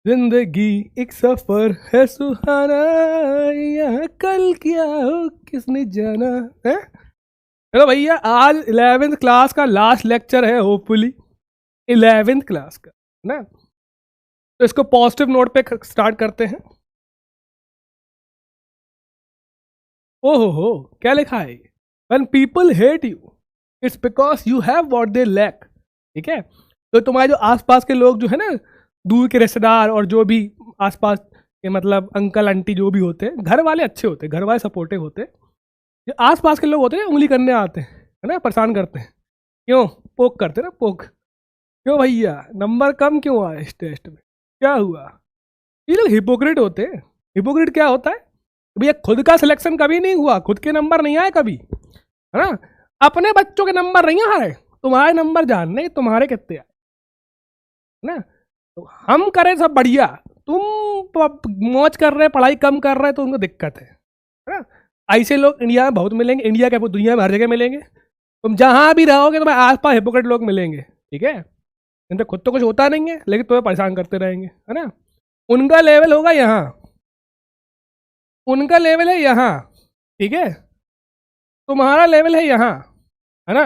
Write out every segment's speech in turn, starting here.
जिंदगी एक सफर है सुहाना, यहाँ कल क्या हो किसने जाना है। चलो भैया, आज 11th क्लास का लास्ट लेक्चर है, होपफुली 11th क्लास का ना। तो इसको पॉजिटिव नोट पे स्टार्ट करते हैं। ओहो, क्या लिखा है? When people hate you, it's because you have what they lack। ठीक है, तो तुम्हारे जो आसपास के लोग जो है ना, दूर के रिश्तेदार और जो भी आसपास के मतलब अंकल आंटी जो भी होते हैं, घर वाले अच्छे होते हैं, घर वाले सपोर्टिव होते हैं। जो आसपास के लोग होते हैं उंगली करने आते हैं, है ना, परेशान करते हैं। क्यों? पोक करते हैं ना, पोक। क्यों भैया, नंबर कम क्यों आए इस टेस्ट में, क्या हुआ? ये लोग हिपोक्रेट होते हैं। हिपोक्रेट क्या होता है भैया? खुद का सिलेक्शन कभी नहीं हुआ, खुद के नंबर नहीं आए कभी, है ना। अपने बच्चों के नंबर नहीं आए, तुम्हारे नंबर जानने तुम्हारे कितने आए, है ना। तो हम करें सब बढ़िया, तुम मौज कर रहे, पढ़ाई कम कर रहे, तो उनको दिक्कत है ना। ऐसे लोग इंडिया में बहुत मिलेंगे, इंडिया के दुनिया में हर जगह मिलेंगे। तुम जहां भी रहोगे तुम्हें आसपास हिपोक्रेट लोग मिलेंगे, ठीक है। इनसे खुद तो कुछ होता नहीं है, लेकिन तुम्हें परेशान करते रहेंगे, है ना। उनका लेवल होगा यहाँ, उनका लेवल है यहाँ, ठीक है। तुम्हारा लेवल है यहाँ, है ना।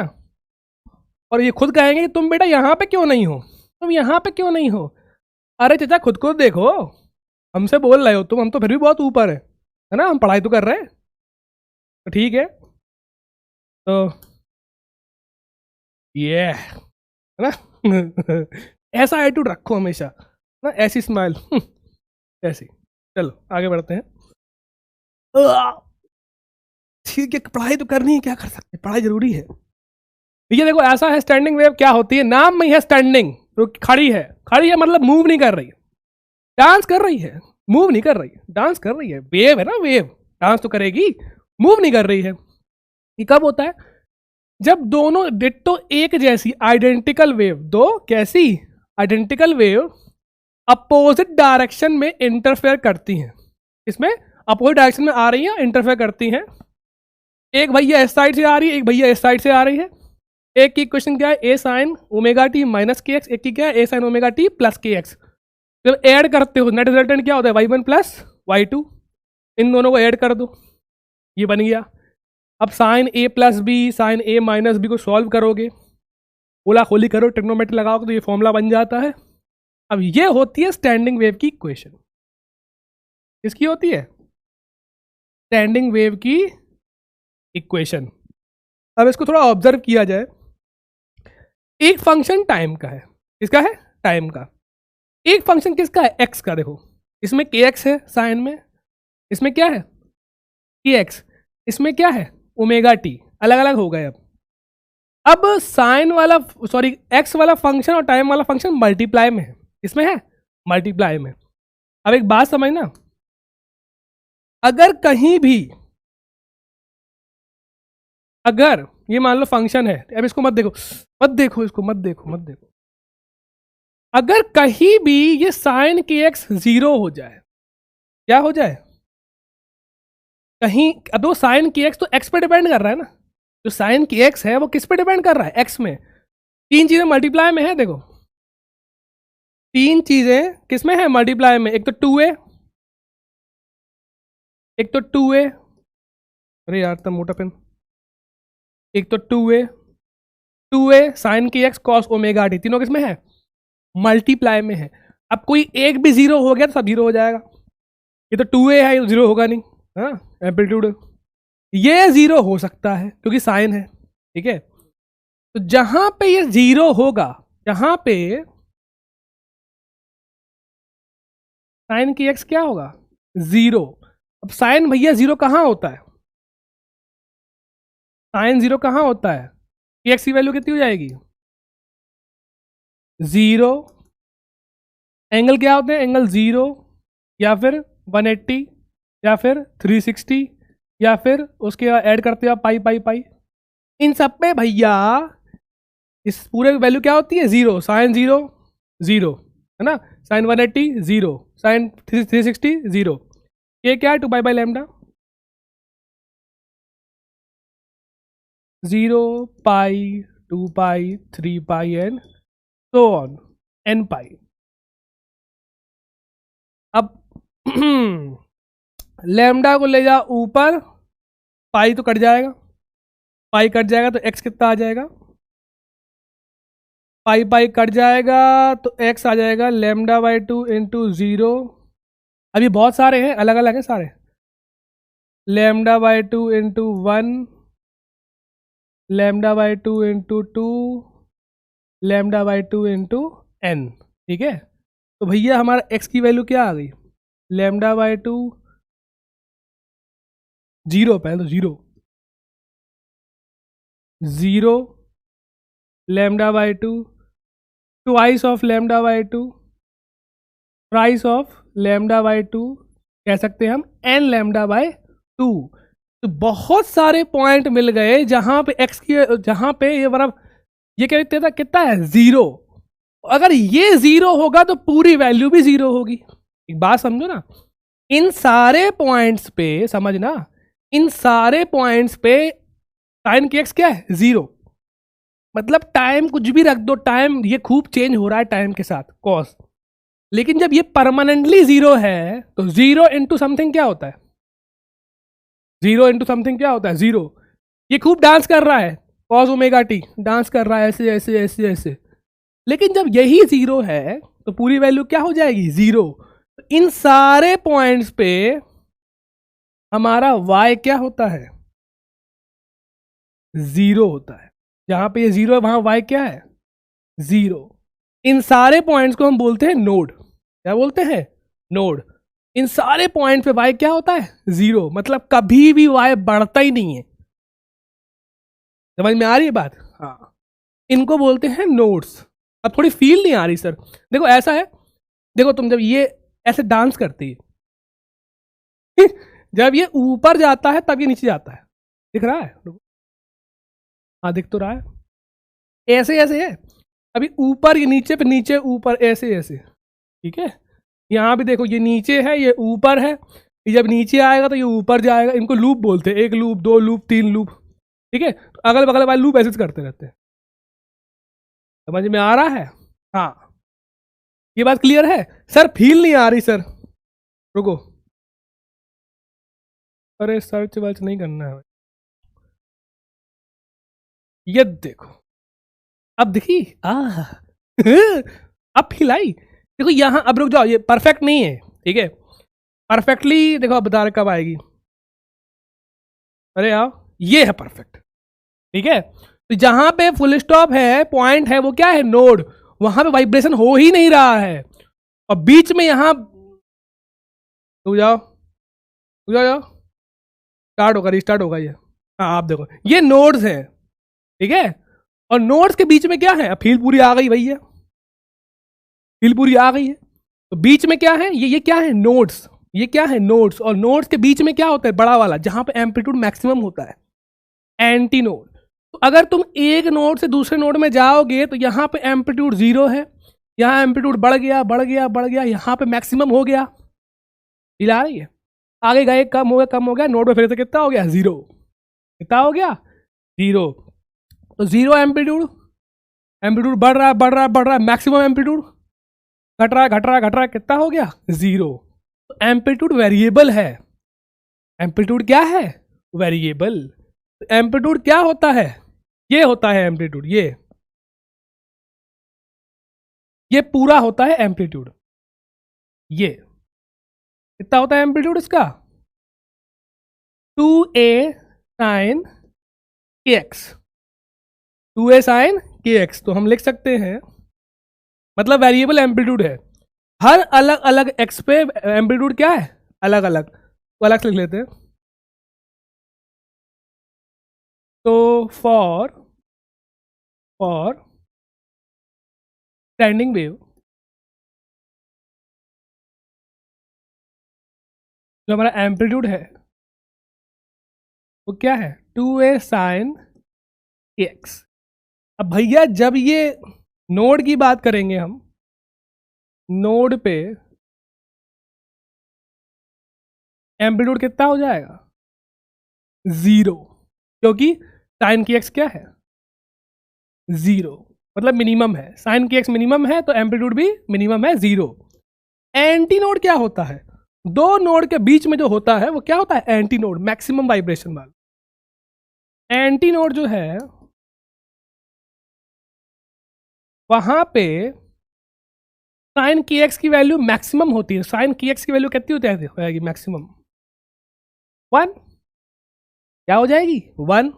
और ये खुद कहेंगे कि तुम बेटा यहाँ पे क्यों नहीं हो, तुम यहाँ पे क्यों नहीं हो। अरे चाचा, खुद को देखो, हमसे बोल रहे हो तुम, हम तो फिर भी बहुत ऊपर है ना, हम पढ़ाई तो कर रहे हैं, तो ठीक है। तो ये है ना ऐसा एटीट्यूड रखो हमेशा ना, ऐसी स्माइल ऐसी। चलो आगे बढ़ते हैं। ठीक है, पढ़ाई तो करनी है, क्या कर सकते, पढ़ाई जरूरी है। ये देखो, ऐसा है स्टैंडिंग वेव। क्या होती है? नाम में है स्टैंडिंग, तो खड़ी है। खड़ी है मतलब मूव नहीं कर रही, डांस कर रही है। मूव नहीं कर रही, डांस कर रही है। वेव है ना, वेव डांस तो करेगी, मूव नहीं कर रही है। ये कब होता है? जब दोनों डिट्टो एक जैसी आइडेंटिकल वेव, दो कैसी आइडेंटिकल वेव अपोजिट डायरेक्शन में इंटरफेयर करती हैं। इसमें अपोजिट डायरेक्शन में आ रही है, इंटरफेयर करती हैं। एक भैया इस साइड से आ रही है, एक भैया इस साइड से आ रही है। एक की क्वेश्चन क्या है? A sine omega T minus K X. एक की क्या है? A sine omega T plus K X. जब ऐड करते हो नेट रिजल्टेंट क्या होता है? Y one plus Y two. इन दोनों को ऐड कर दो, ये बन गया। अब sine A plus B, sine A minus B को सॉल्व करोगे, खोला खोली करो, ट्रिग्नोमेट्री लगाओगे तो ये फॉर्मूला बन जाता है। अब ये होती है स्टैंडिंग वेव की इक्वेशन। किसकी होती है? स्टैंडिंग वेव की इक्वेशन। अब इसको थोड़ा ऑब्जर्व किया जाए। एक फंक्शन टाइम का है, किसका है? टाइम का। एक फंक्शन किसका है? एक्स का। देखो, इसमें के एक्स है साइन में, इसमें क्या है? के एक्स। इसमें क्या है? Omega T. अलग अलग हो गए। अब साइन वाला, सॉरी एक्स वाला फंक्शन और टाइम वाला फंक्शन मल्टीप्लाई में है। इसमें है मल्टीप्लाई में। अब एक बात समझना, अगर कहीं भी, अगर ये मान लो फंक्शन है, अब इसको मत देखो, मत देखो इसको, मत देखो, मत देखो। अगर कहीं भी ये साइन के एक्स जीरो हो जाए, क्या हो जाए? कहीं, अब वो साइन की एक्स तो एक्स पे डिपेंड कर रहा है ना। जो साइन की एक्स है वो किस पे डिपेंड कर रहा है? एक्स में। तीन चीजें मल्टीप्लाई में है, देखो तीन चीजें किस में है? मल्टीप्लाई में। एक तो टू ए, एक तो टू ए, अरे यार तब मोटा पेन। एक तो टू ए साइन की एक्स कॉस ओमेगा टी, तीनों किस में है? मल्टीप्लाई में है। अब कोई एक भी जीरो हो गया तो सब जीरो हो जाएगा। ये तो टू ए है, ये तो जीरो होगा नहीं, हाँ एम्पलीट्यूड। ये जीरो हो सकता है क्योंकि साइन है, ठीक है। तो जहां पे ये जीरो होगा, जहां पे साइन की एक्स क्या होगा? जीरो। अब साइन भैया जीरो कहां होता है? साइन जीरो कहां होता है? की एक्स की वैल्यू कितनी हो जाएगी? जीरो। एंगल क्या होते हैं? एंगल जीरो, या फिर 180, या फिर 360, या फिर उसके ऐड करते हो आप पाई पाई पाई। इन सब पे भैया इस पूरे की वैल्यू क्या होती है? जीरो। साइन जीरो जीरो, है ना। Sine 180 zero, sine 360 zero. ये क्या है? 2 pi by lambda. Zero, pi, 2 pi, 3 pi and so on, N pi. Lambda को ले जा ऊपर, पाई तो कट जाएगा, पाई कट जाएगा तो एक्स कितना आ जाएगा, पाई पाई कट जाएगा तो एक्स आ जाएगा लैम्डा बाई 2 इंटू 0। अभी बहुत सारे हैं, अलग अलग है सारे। Lambda by 2 into 1, lambda by 2 into 2, lambda by 2 into N. ठीक है, तो भैया हमारा एक्स की वैल्यू क्या आ गई, लैम्डा बाई 2 जीरो पे, तो zero lambda by 2 twice of lambda by 2 price of lambda by 2 कह सकते हैं हम एन लैम्डा बाई 2। तो बहुत सारे पॉइंट मिल गए जहां पे एक्स की, जहां पे ये बराबर ये क्या था, कितना है, जीरो। अगर ये जीरो होगा तो पूरी वैल्यू भी जीरो होगी। एक बात समझो ना, इन सारे पॉइंट्स पे समझना, इन सारे पॉइंट्स पे साइन की एक्स क्या है, जीरो। मतलब टाइम कुछ भी रख दो, टाइम ये खूब चेंज हो रहा है टाइम के साथ कॉस, लेकिन जब ये परमानेंटली जीरो है तो जीरो इंटू समथिंग क्या होता है, जीरो इंटू समथिंग क्या होता है, जीरो। ये खूब डांस कर रहा है, कॉस ओमेगा टी डांस कर रहा है ऐसे ऐसे ऐसे ऐसे, लेकिन जब यही जीरो है तो पूरी वैल्यू क्या हो जाएगी, जीरो। इन सारे पॉइंट्स पे हमारा y क्या होता है, जीरो होता है। जहां पे ये जीरो है वहां y क्या है, जीरो। इन सारे पॉइंट्स को हम बोलते हैं नोड। क्या बोलते हैं, नोड। इन सारे पॉइंट पे y क्या होता है, जीरो। मतलब कभी भी y बढ़ता ही नहीं है। समझ में आ रही है बात, हाँ। इनको बोलते हैं नोड्स। अब थोड़ी फील नहीं आ रही सर, देखो ऐसा है, देखो तुम जब ये ऐसे डांस करती है जब ये ऊपर जाता है तब ये नीचे जाता है, दिख रहा है, हाँ दिख तो रहा है, ऐसे ऐसे है। अभी ऊपर ये नीचे पे, नीचे ऊपर, ऐसे ऐसे, ठीक है। यहाँ भी देखो ये नीचे है ये ऊपर है, ये जब नीचे आएगा तो ये ऊपर जाएगा। इनको लूप बोलते हैं, एक लूप, दो लूप, तीन लूप, ठीक है। तो अगल बगल वाले लूप ऐसे करते रहते हैं। समझ में आ रहा है, हाँ। ये बात क्लियर है सर, फील नहीं आ रही सर, रुको, अरे सर्च वर्च नहीं करना है। ये देखो, अब दिखी अब फील आई। देखो यहाँ, अब रुक जाओ, ये परफेक्ट नहीं है, ठीक है। परफेक्टली देखो अब बता रहे कब आएगी, अरे आओ, ये है परफेक्ट, ठीक है। तो जहां पे फुल स्टॉप है, पॉइंट है, वो क्या है, नोड। वहां पे वाइब्रेशन हो ही नहीं रहा है, और बीच में यहां रुक जाओ, रुक जाओ, स्टार्ट होगा, रिस्टार्ट होगा ये। हाँ आप देखो ये नोड्स हैं, ठीक है। और नोड्स के बीच में क्या है, फील पूरी आ गई भैया, फील पूरी आ गई है। तो बीच में क्या है, ये क्या है, नोड्स। ये क्या है, नोड्स। और नोड्स के बीच में क्या होता है, बड़ा वाला, जहां पे एम्पलीट्यूड मैक्सिमम होता है, एंटी नोड। तो अगर तुम एक नोड से दूसरे नोड में जाओगे तो यहाँ पे एम्पलीट्यूड जीरो है, यहाँ एम्पलीट्यूड बढ़ गया बढ़ गया बढ़ गया, यहाँ पे मैक्सिमम हो गया, हिला रही है। आगे गए, कम हो गया कम हो गया, नोड पे फिर से कितना हो गया, जीरो। कितना हो गया, जीरो। तो जीरो एम्पलीट्यूड, एम्पलीट्यूड बढ़ रहा है बढ़ रहा है बढ़ रहा है, मैक्सिमम एम्पलीट्यूड घट रहा है घट रहा है घट रहा है, कितना हो गया, जीरो। तो एम्पलीट्यूड वेरिएबल है, एम्पलीट्यूड क्या है, वेरिएबल। एम्पलीट्यूड क्या होता है, ये होता है एम्पलीट्यूड, ये पूरा होता है एम्पलीट्यूड। ये कितना होता है एम्पलीट्यूड इसका, 2a sin kx, 2a sin kx। तो हम लिख सकते हैं, मतलब वेरिएबल एम्पलीट्यूड है, हर अलग अलग x पे एम्पलीट्यूड क्या है, अलग अलग। तो अलग से लिख लेते हैं। तो फॉर स्टैंडिंग वेव, जो हमारा एम्पलीट्यूड है वो क्या है, 2a sin kx। अब भैया जब ये नोड की बात करेंगे हम, नोड पे एम्पलीट्यूड कितना हो जाएगा, जीरो, क्योंकि साइन की एक्स क्या है, जीरो, मतलब मिनिमम है। साइन की एक्स मिनिमम है तो एम्पलीट्यूड भी मिनिमम है, जीरो। एंटी नोड क्या होता है, दो नोड के बीच में जो होता है वो क्या होता है? एंटी नोड, मैक्सिमम वाइब्रेशन वाला। एंटी नोड जो है वहां पे साइन की एक्स की वैल्यू मैक्सिमम होती है। साइन की एक्स की वैल्यू कितनी हो जाएगी? मैक्सिमम 1। क्या हो जाएगी? 1।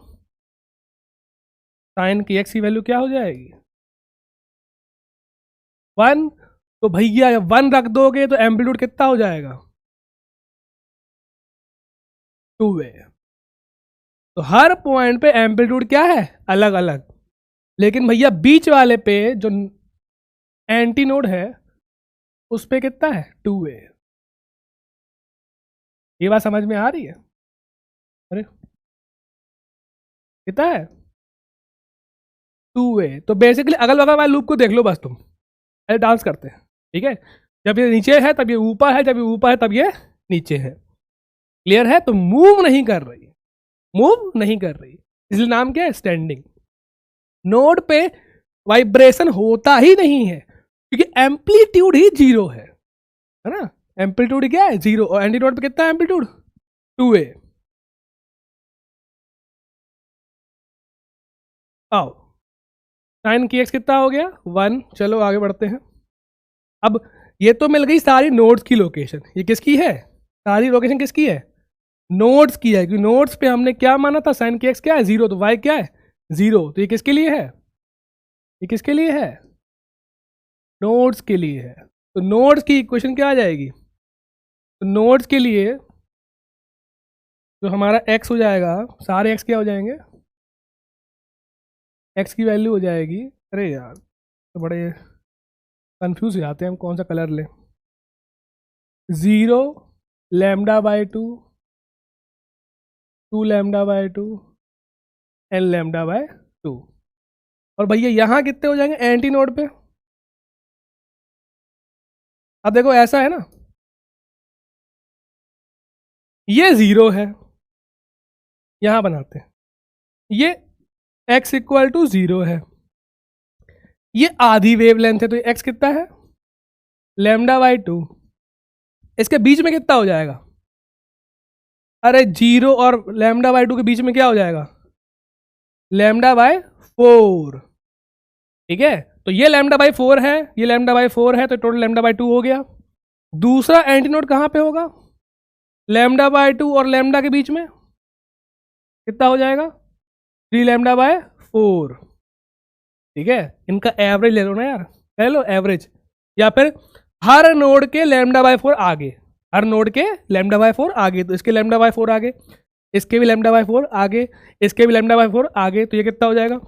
साइन की एक्स की वैल्यू क्या हो जाएगी? 1। तो भैया 1 रख दोगे तो एम्पलीट्यूड कितना हो जाएगा? 2a। तो हर पॉइंट पे एम्पलीट्यूड क्या है? अलग अलग। लेकिन भैया बीच वाले पे जो एंटी नोड है उस पे कितना है? 2a। ये बात समझ में आ रही है? अरे कितना है? 2a। तो बेसिकली अगल बगल वाले लूप को देख लो बस तुम। अरे डांस करते हैं, ठीक है। जब ये नीचे है तब ये ऊपर है, जब ये ऊपर है तब ये नीचे है। क्लियर है? तो मूव नहीं कर रही, मूव नहीं कर रही, इसलिए नाम क्या है? स्टैंडिंग। नोड पे वाइब्रेशन होता ही नहीं है क्योंकि एम्पलीट्यूड ही 0 है ना। एम्पलीट्यूड क्या है? 0। और एंटी नोड पे कितना है एम्पलीट्यूड? 2a। आओ, साइन की एक्स कितना हो गया? 1। चलो आगे बढ़ते हैं। अब ये तो मिल गई सारी नोड्स की लोकेशन। ये किसकी है? सारी लोकेशन किसकी है? नोड्स की है, क्योंकि नोड्स पे हमने क्या माना था? साइन की एक्स क्या है? 0। तो वाई क्या है? 0। तो ये किसके लिए है? ये किसके लिए है? नोड्स के लिए है। तो नोड्स की इक्वेशन क्या आ जाएगी? तो नोड्स के लिए जो हमारा एक्स हो जाएगा, सारे एक्स क्या हो जाएंगे? एक्स की वैल्यू हो जाएगी, अरे यार तो बड़े कंफ्यूज हो जाते हैं हम कौन सा कलर लें। 0 lambda by 2, 2 lambda by 2 N lambda by 2। और भैया यहाँ कितने हो जाएंगे एंटी नोड पे? अब देखो ऐसा है ना, ये 0 है, यहां बनाते हैं, ये x इक्वल टू 0 है, ये आधी वेव लेंथ है, तो ये x कितना है? Lambda by 2। इसके बीच में कितना हो जाएगा? अरे 0 और लैम्डा बाई 2 के बीच में क्या हो जाएगा? Lambda by 4। ठीक है, तो ये लैम्डा बाई 4 है, ये लैम्डा बाई 4 है, तो टोटल लैम्डा बाई 2 हो गया। दूसरा एंटी नोड कहां पे होगा? लैम्डा बाय 2 और लैम्डा के बीच में कितना हो जाएगा? 3 लैम्डा बाय 4। ठीक है, इनका एवरेज ले लो ना यार, ले लो एवरेज, या फिर हर नोड के लैम्डा बाय 4 आगे, हर नोड के लैम्डा बाय 4 आगे, तो इसके लैम्डा बाय 4 आगे, इसके भी लैम्डा बाय 4 आगे, इसके भी लैम्डा बाय 4 आगे, तो ये कितना हो जाएगा?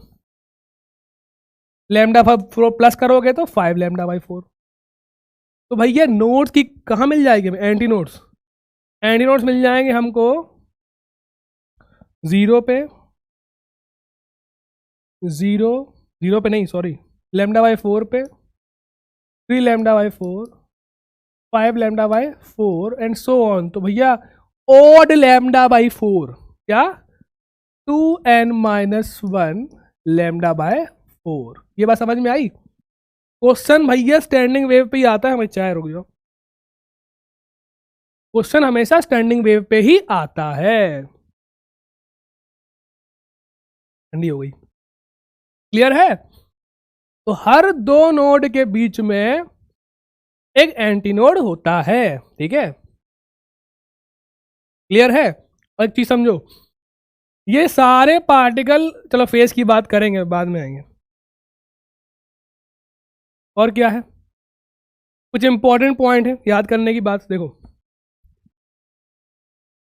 लैम्डा 4 प्लस करोगे तो 5 लैम्डा बाय 4। तो भैया नोड्स की कहाँ मिल जाएगी? एंटी नोड्स, एंटी नोड्स मिल जाएंगे हमको 0 पे, 0 पे नहीं सॉरी, लैम्डा बाय 4 पे, 3 lambda by 4, 5 lambda by 4 and so on. तो भैया ओड लैम्डा बाय 4 क्या? 2n-1 lambda by 4। ये बात समझ में आई? क्वेश्चन भैया स्टैंडिंग वेव पे ही आता है, हमें चाहे रुक जाओ, क्वेश्चन हमेशा स्टैंडिंग वेव पे ही आता है। ठंडी हो गई, क्लियर है? तो हर दो नोड के बीच में एक एंटी नोड होता है, ठीक है, क्लियर है? और एक चीज समझो, ये सारे पार्टिकल, चलो फेस की बात करेंगे बाद में आएंगे, और क्या है, कुछ इंपॉर्टेंट पॉइंट है याद करने की बात। देखो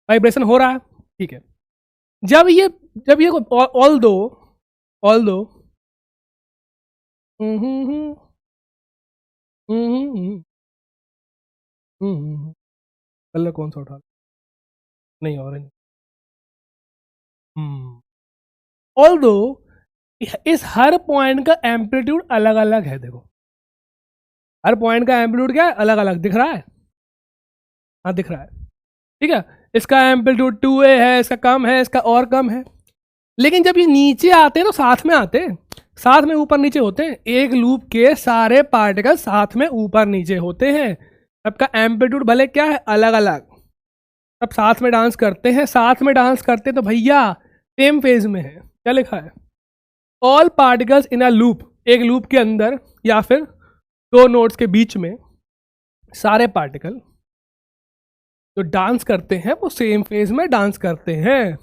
वाइब्रेशन हो रहा है, ठीक है, जब ये ऑल दो कलर कौन सा उठा, नहीं ऑरेंज, ऑल दो इस हर पॉइंट का एम्पलीट्यूड अलग अलग है। देखो हर पॉइंट का एम्पलीट्यूड क्या है? अलग अलग दिख रहा है, हाँ दिख रहा है, ठीक है। इसका एम्पलीट्यूड 2a है, इसका कम है, इसका और कम है, लेकिन जब ये नीचे आते हैं तो साथ में आते हैं, साथ में ऊपर नीचे होते हैं। एक लूप के सारे पार्टिकल साथ में ऊपर नीचे होते हैं, सबका एम्पलीट्यूड भले क्या है, अलग अलग, सब साथ में डांस करते हैं, साथ में डांस करते तो भैया सेम फेज में है। क्या लिखा है? All particles in a loop, एक लूप के अंदर या फिर दो नोड्स के बीच में सारे पार्टिकल जो डांस करते हैं वो सेम फेज में डांस करते हैं,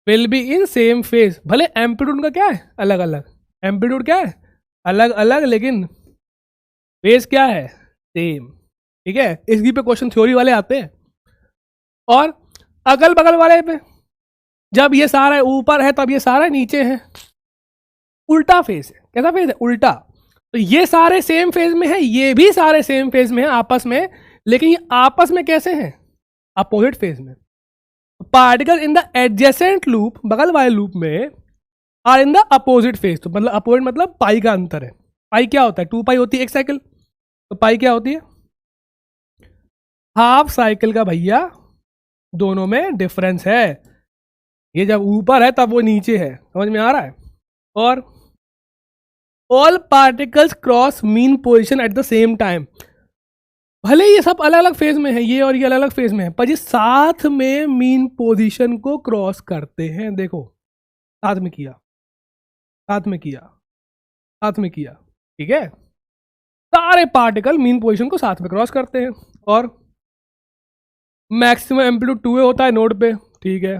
will be in same phase. भले एम्पलीट्यूड का क्या है, अलग अलग, एम्पलीट्यूड क्या है, अलग अलग, लेकिन फेज क्या है, सेम। ठीक है, इसकी पे क्वेश्चन थ्योरी वाले आते हैं। और अगल बगल वाले पे जब ये सारा ऊपर है तब ये सारा नीचे है, उल्टा फेज है। कैसा फेज है, उल्टा। तो ये सारे सेम फेज में है, ये भी सारे सेम फेज में है आपस में, लेकिन ये आपस में कैसे हैं, अपोजिट फेज में। Particle in the adjacent loop, बगल वाले लूप में, are in the opposite phase. तो मतलब अपोजिट मतलब पाई का अंतर है। पाई क्या होता है, 2 पाई होती है एक साइकिल, तो पाई क्या होती है, हाफ साइकिल का भैया दोनों में डिफरेंस है। ये जब ऊपर है तब वो नीचे है, समझ में आ रहा है। और all particles cross mean position at the same time, भले ये सब अलग अलग फेज में है, ये और ये अलग अलग फेज में है, पर ये साथ में मीन पोजीशन को क्रॉस करते हैं। देखो, साथ में किया, साथ में किया, साथ में किया। ठीक है, सारे पार्टिकल मीन पोजीशन को साथ में क्रॉस करते हैं। और मैक्सिमम एम्पलीट्यूड 2a होता है नोड पे। ठीक है,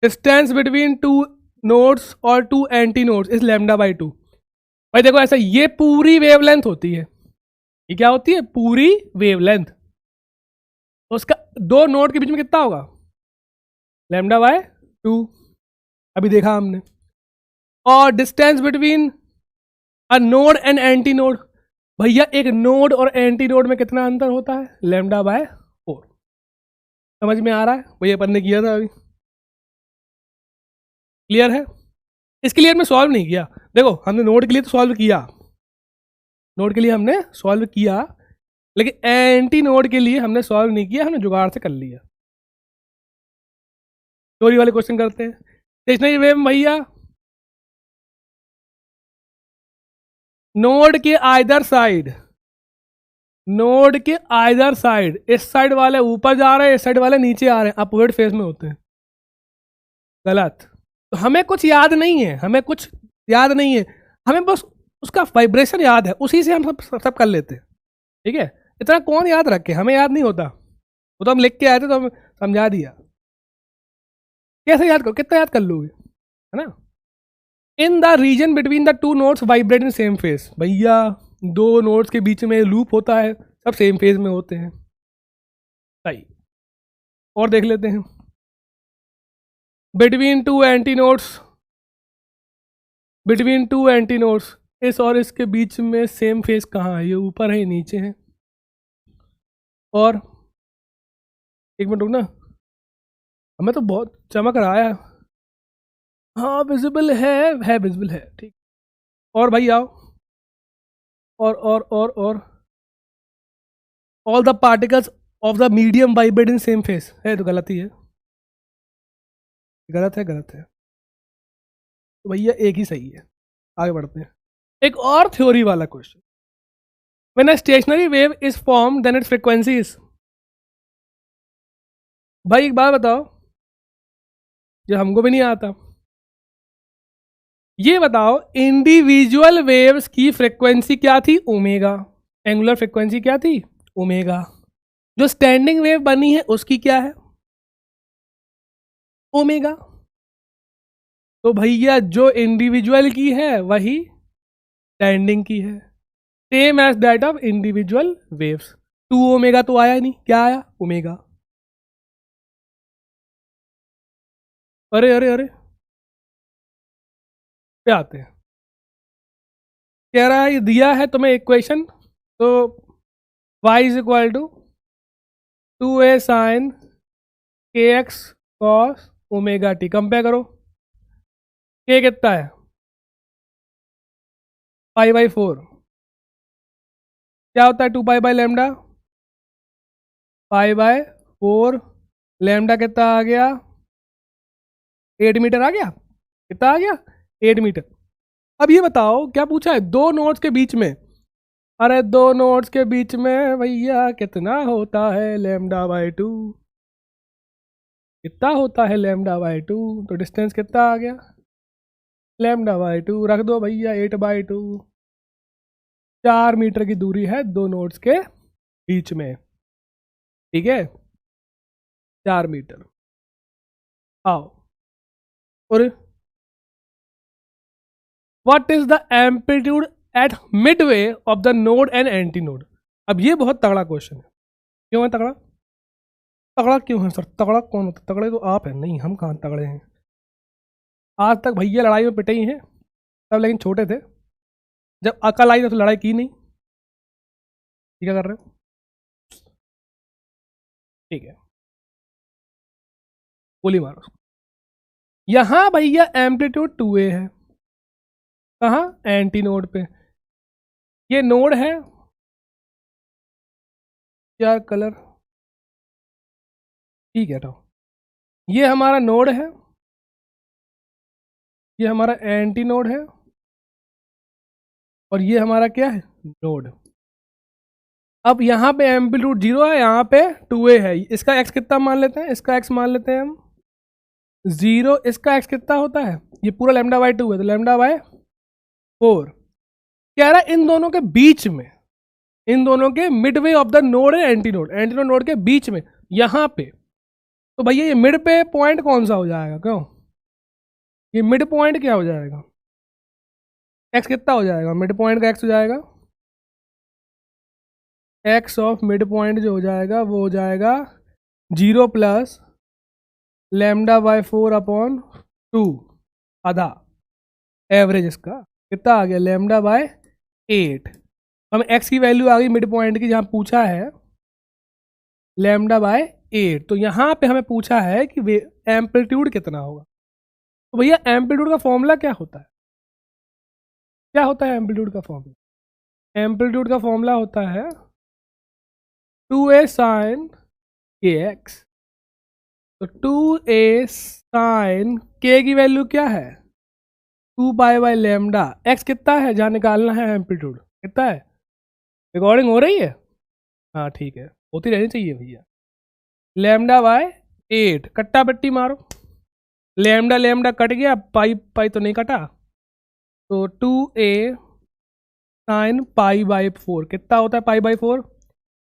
डिस्टेंस बिटवीन टू नोड्स और टू एंटी नोड्स इज λ/2। भाई देखो ऐसा, ये पूरी वेवलेंथ होती है, ये क्या होती है, पूरी वेवलेंथ। तो उसका दो नोड के बीच में कितना होगा, λ/2, अभी देखा हमने। और distance between a node and anti node, भैया एक नोड और एंटी नोड में कितना अंतर होता है, λ/4। समझ में आ रहा है, वही अपन ने किया था अभी। क्लियर है? इसके लिए हमने सॉल्व नहीं किया। देखो हमने नोड के लिए तो सॉल्व किया, नोड के लिए हमने सॉल्व किया, लेकिन एंटी नोड के लिए हमने सॉल्व नहीं किया, हमने जुगाड़ से कर लिया। स्टोरी वाले क्वेश्चन करते हैं। स्टेशनरी वेव भैया नोड के आइदर साइड, नोड के आइदर साइड, इस साइड वाले ऊपर जा रहे हैं, इस साइड वाले नीचे आ रहे हैं, अपोजिट फेज में होते हैं। गलत। तो हमें कुछ याद नहीं है, हमें कुछ याद नहीं है, हमें बस उसका वाइब्रेशन याद है, उसी से हम सब कर लेते हैं। ठीक है, इतना कौन याद रखे, हमें याद नहीं होता, वो तो हम लिख के आए थे तो हम समझा दिया। कैसे याद करो, कितना याद कर लोगे, है ना। In the region between the two nodes vibrate in same phase, भैया दो नोड्स के बीच में लूप होता है, सब सेम फेज में होते हैं। सही। और देख लेते हैं, between two anti nodes, between two anti nodes, इस और इसके बीच में सेम फेज कहाँ है, ये ऊपर है, नीचे है। और एक मिनट रुकना, हमें तो बहुत चमक रहा है। हाँ विजिबल है विजिबल है, ठीक। और भाई आओ, और all the particles of the medium vibrate in same phase, है तो गलत ही है, गलत है, गलत है। तो भैया एक ही सही है। आगे बढ़ते हैं, एक और थ्योरी वाला question. When a stationary wave is form then its frequency is, भाई एक बात बताओ, जो हमको भी नहीं आता, ये बताओ इंडिविजुअल वेव्स की फ्रीक्वेंसी क्या थी, ओमेगा। एंगुलर फ्रीक्वेंसी क्या थी, ओमेगा। जो स्टैंडिंग वेव बनी है उसकी क्या है, ओमेगा। तो भैया जो इंडिविजुअल की है वही स्टैंडिंग की है, same as that of individual waves. 2 omega तो आया नहीं, क्या आया, ओमेगा। अरे अरे अरे, क्या आते हैं, कह रहा है ये दिया है तुम्हें इक्वेशन, तो y is equal to 2a sine kx cos omega T. Compare करो, k कितना है, π/4, क्या होता है 2π/λ, π/4, लैम्डा कितना आ गया, 8 मीटर आ गया, कितना आ गया, 8 मीटर। अब ये बताओ क्या पूछा है, दो नोड्स के बीच में अरे दो नोड्स के बीच में भैया कितना होता है लैम्डा बाई टू, कितना होता है लैम्डा बाई टू, तो डिस्टेंस कितना आ गया लैम्डा बाई टू, रख दो भैया 8/2, 4 मीटर की दूरी है दो नोड्स के बीच में, ठीक है 4 मीटर। आओ और what is the amplitude at midway of the node and antinode. अब ये बहुत तगड़ा क्वेश्चन है। क्यों है तगड़ा? तगड़ा क्यों है सर? तगड़ा कौन होता? तगड़े तो आप हैं, नहीं हम कहाँ तगड़े हैं। आज तक भैया लड़ाई में पिटे ही हैं तब, लेकिन छोटे थे, जब अकल आई तो लड़ाई की नहीं। क्या कर रहे हो? ठीक है गोली मारो। यहाँ भैया एम्पलीट्यूड 2a है, कहाँ? एंटी नोड पे। ये नोड है, क्या कलर, ठीक है तो ये हमारा नोड है, ये हमारा एंटी नोड है, और ये हमारा क्या है? नोड। अब यहाँ पे एम्पलीट्यूड 0 है, यहाँ पे 2a है। इसका x कितना मान लेते हैं? इसका x मान लेते हैं हम 0। इसका x कितना होता है? ये पूरा लैम्डा बाई 2 है, तो लैम्डा बाई 4। कह रहा है इन दोनों के बीच में, इन दोनों के मिडवे ऑफ द नोड है anti node, anti node node के बीच में यहाँ पे। तो भैया ये मिड पे पॉइंट कौन सा हो जाएगा? क्यों ये मिड पॉइंट क्या हो जाएगा? x कितना हो जाएगा? मिड पॉइंट का x हो जाएगा, x ऑफ मिड पॉइंट जो हो जाएगा वो हो जाएगा 0 प्लस लैम्डा बाई 4/2, आधा एवरेज इसका कितना आ गया? Lambda by 8। हमें x की वैल्यू आ गई मिड पॉइंट की, जहाँ पूछा है लैम्डा बाय 8। तो यहाँ पे हमें पूछा है कि वे एम्पलीट्यूड कितना होगा। तो भैया एम्पलीट्यूड का फॉर्मूला क्या होता है? क्या होता है एम्पलीट्यूड का फॉर्मूला? एम्पलीट्यूड का फॉर्मूला होता है 2a साइन kx। तो 2a साइन k की वैल्यू क्या है? 2π/λ। x कितना है जहाँ निकालना है एम्पलीट्यूड? कितना है? रिकॉर्डिंग हो रही है? हाँ ठीक है, होती रहनी चाहिए भैया। लैम्डा बाय 8, कट्टा पट्टी मारो, लैम्डा लैम्डा कट गया, पाई पाई तो नहीं कटा, तो 2a साइन π/4 कितना होता है? π/4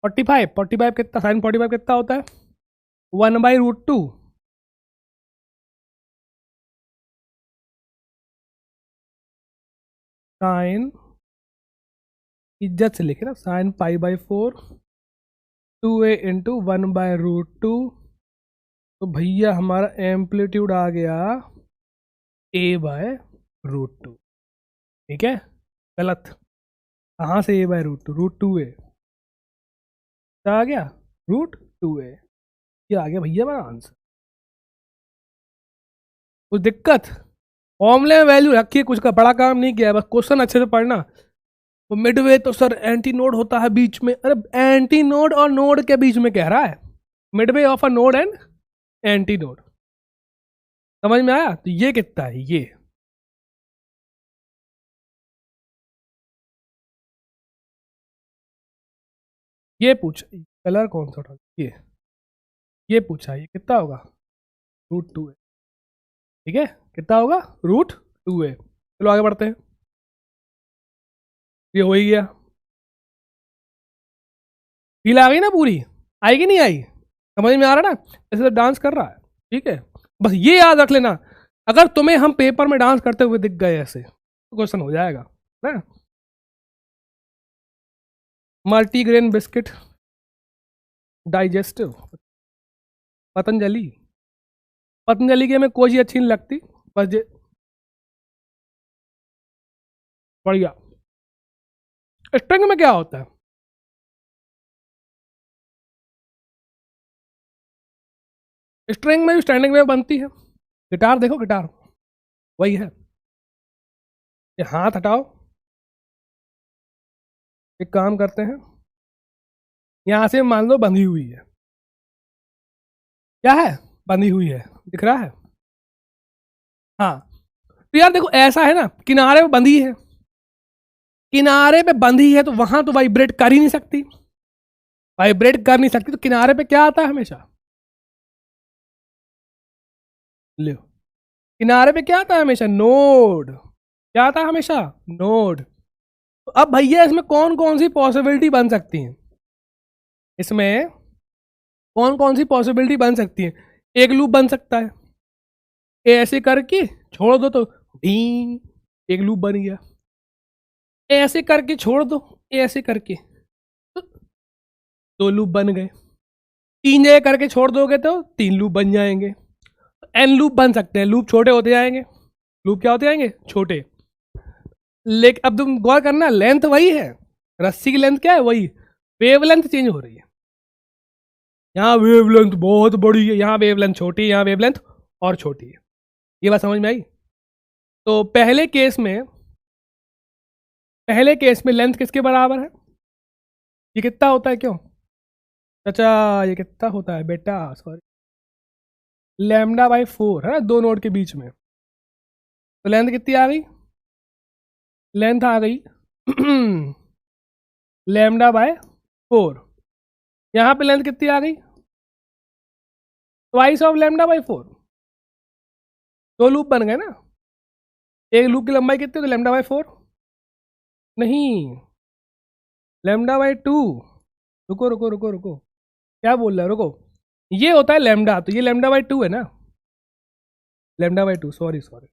45। 45 कितना? साइन 45 कितना होता है? 1/√2। साइन इज्जत से लिखे ना, साइन π/4 2a इंटू 1/√2। तो भैया हमारा एम्पलीट्यूड आ गया a/√2। ठीक है, गलत। कहाँ से a/√2? √2a क्या आ गया? √2a। ये आ गया भैया मेरा आंसर। कुछ दिक्कत? फॉर्मूले में वैल्यू रखिए, कुछ का बड़ा काम नहीं किया है, बस क्वेश्चन अच्छे से पढ़ना। तो मिडवे तो सर एंटी नोड होता है बीच में। अरे एंटी नोड और नोड के बीच में कह रहा है, Midway of a node and anti node. समझ में आया? तो ये कितना है? ये पूछ, कलर कौन सा था? ये पूछा, ये कितना होगा? √2a। ठीक है, कितना होगा? √2a। चलो आगे बढ़ते हैं। ये हो ही गया। फील आ गई ना पूरी? आएगी नहीं आई? समझ में आ रहा ना? ऐसे तो डांस कर रहा है। ठीक है, बस ये याद रख लेना, अगर तुम्हें हम पेपर में डांस करते हुए दिख गए ऐसे तो क्वेश्चन हो जाएगा ना। Multigrain biscuit digestive, Patanjali. Patanjali की हमें कोई चीज अच्छी नहीं लगती, बस ये बढ़िया। स्ट्रिंग में क्या होता है? स्ट्रिंग में भी स्टैंडिंग वेव बनती है। गिटार देखो, गिटार वही है। ये हाथ हटाओ, एक काम करते हैं, यहां से मान लो बंधी हुई है। क्या है? बंधी हुई है, दिख रहा है? हाँ, तो यार देखो ऐसा है ना, किनारे में बंधी है, किनारे पे बंधी है तो वहां तो वाइब्रेट कर ही नहीं सकती, वाइब्रेट कर नहीं सकती, तो किनारे पे क्या आता है हमेशा, लो किनारे पे क्या आता है हमेशा, नोड, क्या आता है हमेशा, नोड। तो अब भैया इसमें कौन कौन सी पॉसिबिलिटी बन सकती है, इसमें कौन कौन सी पॉसिबिलिटी बन सकती है, एक लूप बन सकता है, ए ऐसे करके छोड़ दो तो ढी, एक लूप बन गया, ए ऐसे करके छोड़ दो, ए ऐसे करके तो दो लूप बन गए, तीन जगह करके छोड़ दोगे तो तीन लूप बन जाएंगे, एन लूप बन सकते हैं, लूप छोटे होते जाएंगे, लूप क्या होते जाएंगे, छोटे। लेकिन अब तुम गौर करना, लेंथ वही है, रस्सी की लेंथ क्या है, वही, वेव लेंथ चेंज हो रही है, यहाँ वेव लेंथ बहुत बड़ी है, यहाँ वेव लेंथ छोटी है, यहाँ वेव लेंथ और छोटी है। ये बात समझ में आई। तो पहले केस में लेंथ किसके बराबर है, ये कितना होता है, क्यों चाचा ये कितना होता है बेटा, सॉरी, लैम्डा बाई 4 है दो नोड के बीच में, तो लेंथ कितनी आ गई, लेंथ आ गई लैम्डा बाय 4, यहाँ पे लेंथ कितनी आ गई, ट्वाइस ऑफ लैम्डा बाई 4, दो लूप बन गए ना, एक लूप की लंबाई कितनी होती है, लैम्डा बाई 4 नहीं, लैम्डा बाई 2, रुको रुको रुको रुको, क्या बोल रहा है, रुको, ये होता है लैम्डा, तो ये लैम्डा बाई 2 है ना, लैम्डा बाई 2, सॉरी सॉरी,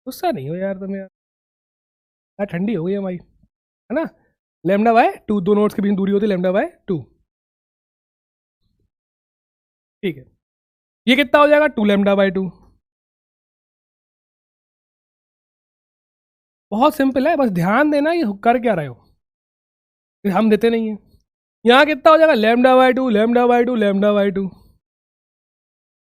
गुस्सा नहीं हो यार तुम्हें यार, ठंडी हो गई हमारी, है ना, लैम्डा बाय 2, दो नोड्स के बीच दूरी होती है लैम्डा बाय 2, ठीक है, ये कितना हो जाएगा 2 लैम्डा बाय 2, बहुत सिंपल है, बस ध्यान देना ये कर क्या रहे हो, फिर हम देते नहीं है। यहाँ कितना हो जाएगा lambda by 2, lambda by 2, lambda by 2,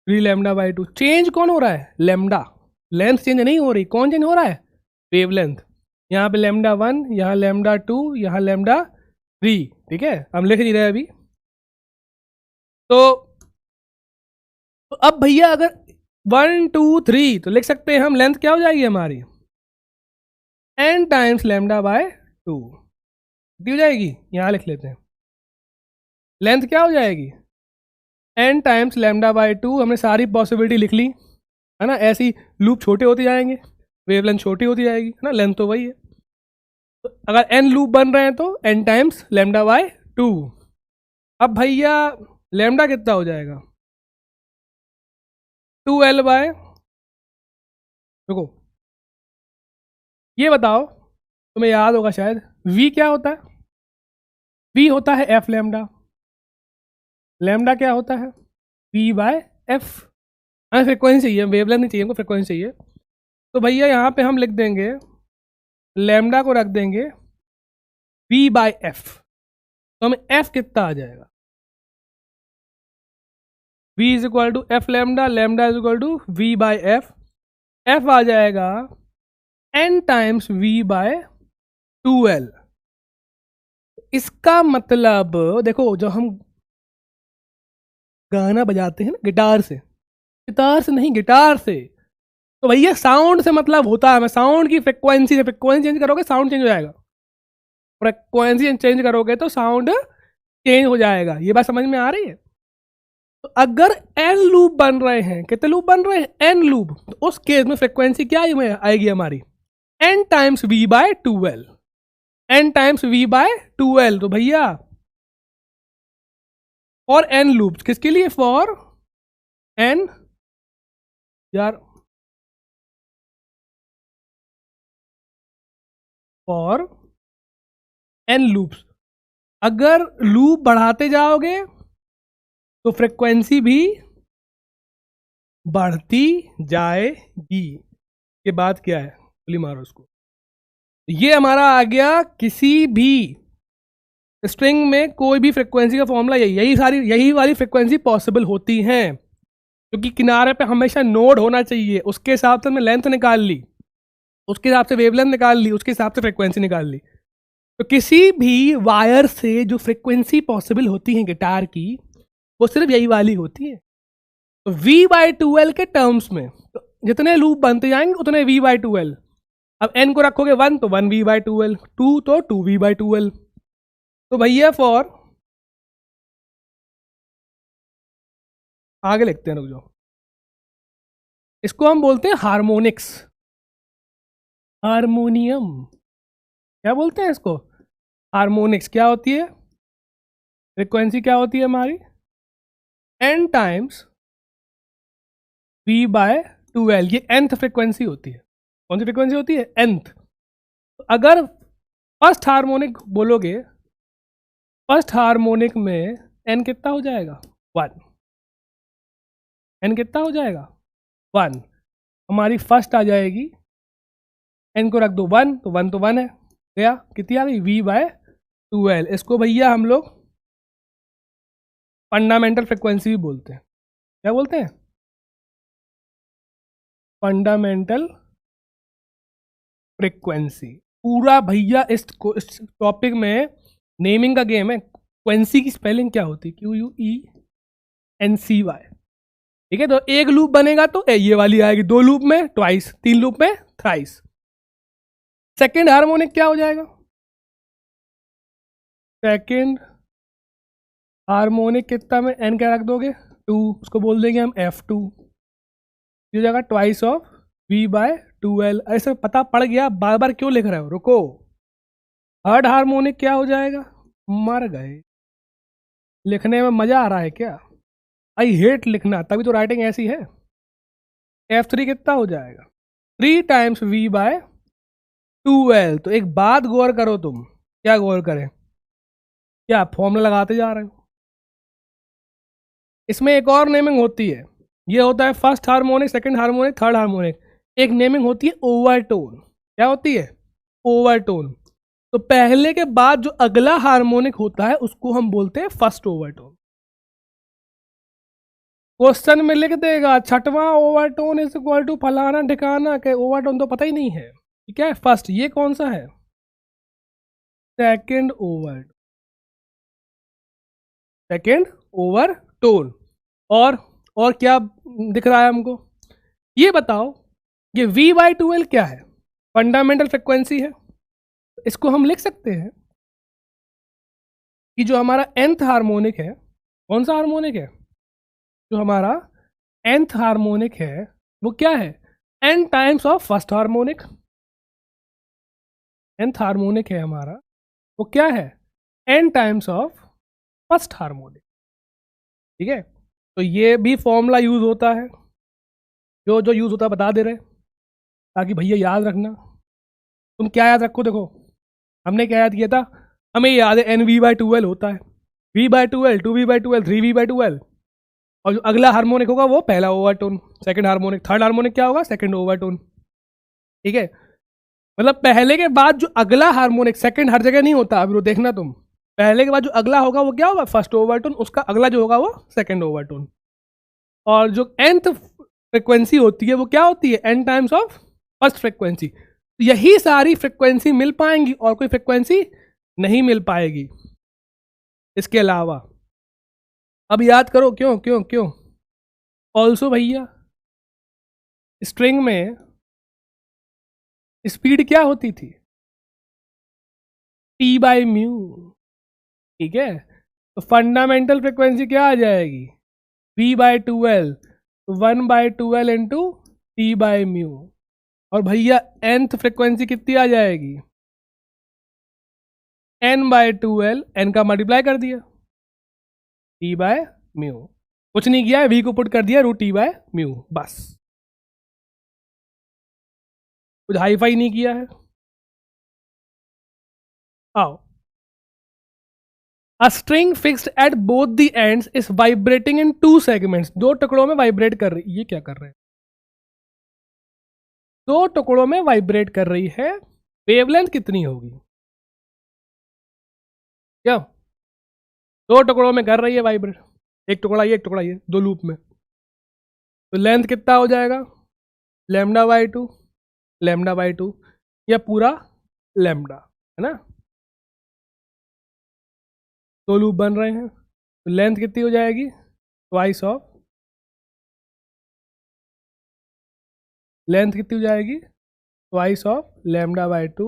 3 lambda by 2, change कौन हो रहा है, लैम्डा, लेंथ चेंज नहीं हो रही, कौन चेंज हो रहा है, वेव लेंथ, यहाँ पे लैम्डा 1, यहाँ लैम्डा 2, यहाँ लैम्डा 3, ठीक है, हम लिख नहीं रहे अभी। तो अब भैया अगर 1 2 3 तो लिख सकते हैं हम, लेंथ क्या हो जाएगी हमारी, n टाइम्स लैम्डा बाय 2 दी हो जाएगी, यहाँ लिख लेते हैं, लेंथ क्या हो जाएगी n टाइम्स लैम्डा बाय 2, हमने सारी पॉसिबिलिटी लिख ली है ना, ऐसी लूप छोटे होते जाएंगे, वेव लेंथ छोटी होती जाएगी, है ना, लेंथ तो वही है, तो अगर n लूप बन रहे हैं तो n टाइम्स लैम्डा बाय 2। अब भैया लैम्डा कितना हो जाएगा 2l बाय, रुको ये बताओ, तुम्हें याद होगा शायद, v क्या होता है, v होता है f लैम्डा, लैम्डा क्या होता है v बाय f, हमें फ्रिक्वेंसी चाहिए, वेवलेंथ नहीं चाहिए हमको, फ्रिक्वेंसी चाहिए, तो भैया यहाँ पे हम लिख देंगे लैम्डा को रख देंगे v बाय f, तो हमें f कितना आ जाएगा, v is equal to F lambda, lambda is equal to v by f, f आ जाएगा n times v bye 2l। इसका मतलब देखो, जब हम गाना बजाते हैं ना गिटार से, गिटार से नहीं गिटार से, तो भैया साउंड से मतलब होता है, मैं साउंड की फ्रिक्वेंसी से, फ्रिक्वेंसी चेंज करोगे साउंड चेंज हो जाएगा, फ्रिक्वेंसी चेंज करोगे तो साउंड चेंज हो जाएगा, ये बात समझ में आ रही है। तो अगर एन लूप बन रहे हैं, कितने लूप बन रहे हैं, एन लूप, तो उस केस में फ्रिक्वेंसी क्या आएगी हमारी, N times V by 2l, N times V by 2l। तो भैया फॉर एन लूप्स, किसके लिए, फॉर एन, यार फॉर एन लूप्स, अगर लूप बढ़ाते जाओगे तो फ्रिक्वेंसी भी बढ़ती जाएगी। ये बात क्या है, गोली मारो उसको। ये हमारा आ गया, किसी भी स्ट्रिंग में कोई भी फ्रिक्वेंसी का फॉर्मूला यही वाली फ्रिक्वेंसी पॉसिबल होती है, क्योंकि किनारे पे हमेशा नोड होना चाहिए, उसके हिसाब से हमने लेंथ निकाल ली, उसके हिसाब से वेवलेंथ निकाल ली, उसके हिसाब से फ्रिक्वेंसी निकाल ली। तो किसी भी वायर से जो फ्रिक्वेंसी पॉसिबल होती है गिटार की, वो सिर्फ यही वाली होती है। तो v बाई 2l के टर्म्स में तो जितने लूप बनते जाएंगे उतने v बाई 2l। अब n को रखोगे 1 तो 1v/2l, 2 तो 2v/2l। तो भैया फॉर, आगे लिखते हैं, रुक जाओ, इसको हम बोलते हैं हार्मोनिक्स, हारमोनियम, क्या बोलते हैं इसको, हार्मोनिक्स। क्या होती है फ्रिक्वेंसी, क्या होती है हमारी, n टाइम्स v/2l, ये nth फ्रिक्वेंसी होती है। कौन सी फ्रिक्वेंसी होती है, nth। तो अगर फर्स्ट हार्मोनिक बोलोगे, फर्स्ट हार्मोनिक में n कितना हो जाएगा, 1, n कितना हो जाएगा 1, हमारी फर्स्ट आ जाएगी, n को रख दो 1 तो 1 तो 1 है, गया, कितनी आ गई v/2l। इसको भैया हम लोग फंडामेंटल फ्रिक्वेंसी भी बोलते हैं। क्या बोलते हैं, फंडामेंटल फ्रिक्वेंसी। पूरा भैया इस टॉपिक में नेमिंग का गेम है। क्वेंसी की स्पेलिंग क्या होती है, QUENCY, ठीक है। तो एक लूप बनेगा तो ये वाली आएगी, 2 लूप में ट्वाइस, 3 लूप में थ्राइस। सेकेंड हार्मोनिक क्या हो जाएगा, सेकेंड हार्मोनिक कितना में n क्या रख दोगे 2, उसको बोल देंगे हम F2, ये हो जाएगा ट्वाइस ऑफ v/2l। ऐसे पता पड़ गया, बार बार क्यों लिख रहे हो, रुको। थर्ड हार्मोनिक क्या हो जाएगा, मर गए, लिखने में मजा आ रहा है क्या, आई हेट लिखना, तभी तो राइटिंग ऐसी है। F3 कितना हो जाएगा 3 टाइम्स v/2l। तो एक बात गौर करो तुम, क्या गौर करें, क्या फॉर्मूला लगाते जा रहे हो। इसमें एक और नेमिंग होती है, ये होता है first harmonic, second harmonic, third harmonic. एक नेमिंग होती है ओवरटोन। क्या होती है, ओवरटोन। तो पहले के बाद जो अगला हार्मोनिक होता है उसको हम बोलते हैं फर्स्ट ओवरटोन। क्वेश्चन में लिख देगा छठवां ओवरटोन इज इक्वल टू फलाना ठिकाना, के ओवरटोन तो पता ही नहीं है, ठीक है। फर्स्ट ये कौन सा है, सेकंड ओवरटोन, सेकंड ओवरटोन। और क्या दिख रहा है हमको, ये बताओ, ये v/2l क्या है, फंडामेंटल फ्रिक्वेंसी है। इसको हम लिख सकते हैं कि जो हमारा nth हार्मोनिक है, कौन सा हार्मोनिक है, जो हमारा nth हार्मोनिक है वो क्या है, n times of first harmonic. nth harmonic है हमारा, वो क्या है, n times of first harmonic, ठीक है। तो ये भी फॉर्मूला यूज होता है, जो जो यूज होता है बता दे रहे, ताकि भैया याद रखना। तुम क्या याद रखो, देखो हमने क्या याद किया था, हमें याद है nv/2l होता है, v/2l, 2v/2l, 3v/2l, और जो अगला हार्मोनिक होगा वो पहला overtone, second harmonic, third harmonic क्या होगा, सेकंड ओवरटोन, ठीक है। मतलब पहले के बाद जो अगला हार्मोनिक, सेकंड हर जगह नहीं होता, अभी वो देखना तुम, पहले के बाद जो अगला होगा वो क्या होगा, फर्स्ट ओवरटोन, उसका अगला जो होगा वो सेकंड ओवरटोन। और जो nth फ्रिक्वेंसी होती है वो क्या होती है, n times of first frequency. यही सारी फ्रिक्वेंसी मिल पाएंगी और कोई फ्रिक्वेंसी नहीं मिल पाएगी इसके अलावा। अब याद करो क्यों क्यों क्यों। ऑल्सो भैया स्ट्रिंग में स्पीड क्या होती थी, T/μ, ठीक है। तो फंडामेंटल फ्रिक्वेंसी क्या आ जाएगी, v/2l, 1/2l इंटू T/μ। और भैया nth फ्रिक्वेंसी कितनी आ जाएगी, n/2l, n का मल्टीप्लाई कर दिया T/μ, कुछ नहीं किया, v को पुट कर दिया √T/μ, बस, कुछ हाई फाई नहीं किया है। आओ, A string fixed at both the ends is vibrating in 2 segments। 2 टुकड़ों में वाइब्रेट कर रही, ये क्या कर रहे हैं, 2 टुकड़ों में वाइब्रेट कर रही है, वेवलेंथ कितनी होगी, क्या 2 टुकड़ों में कर रही है वाइब्रेट, एक टुकड़ा ये एक टुकड़ा ये, 2 लूप में, तो लेंथ कितना हो जाएगा, λ/2, λ/2, या पूरा लैम्डा, है ना, 2 लूप बन रहे हैं, तो लेंथ कितनी हो जाएगी, ट्वाइस ऑफ, लेंथ कितनी हो जाएगी twice of lambda by 2,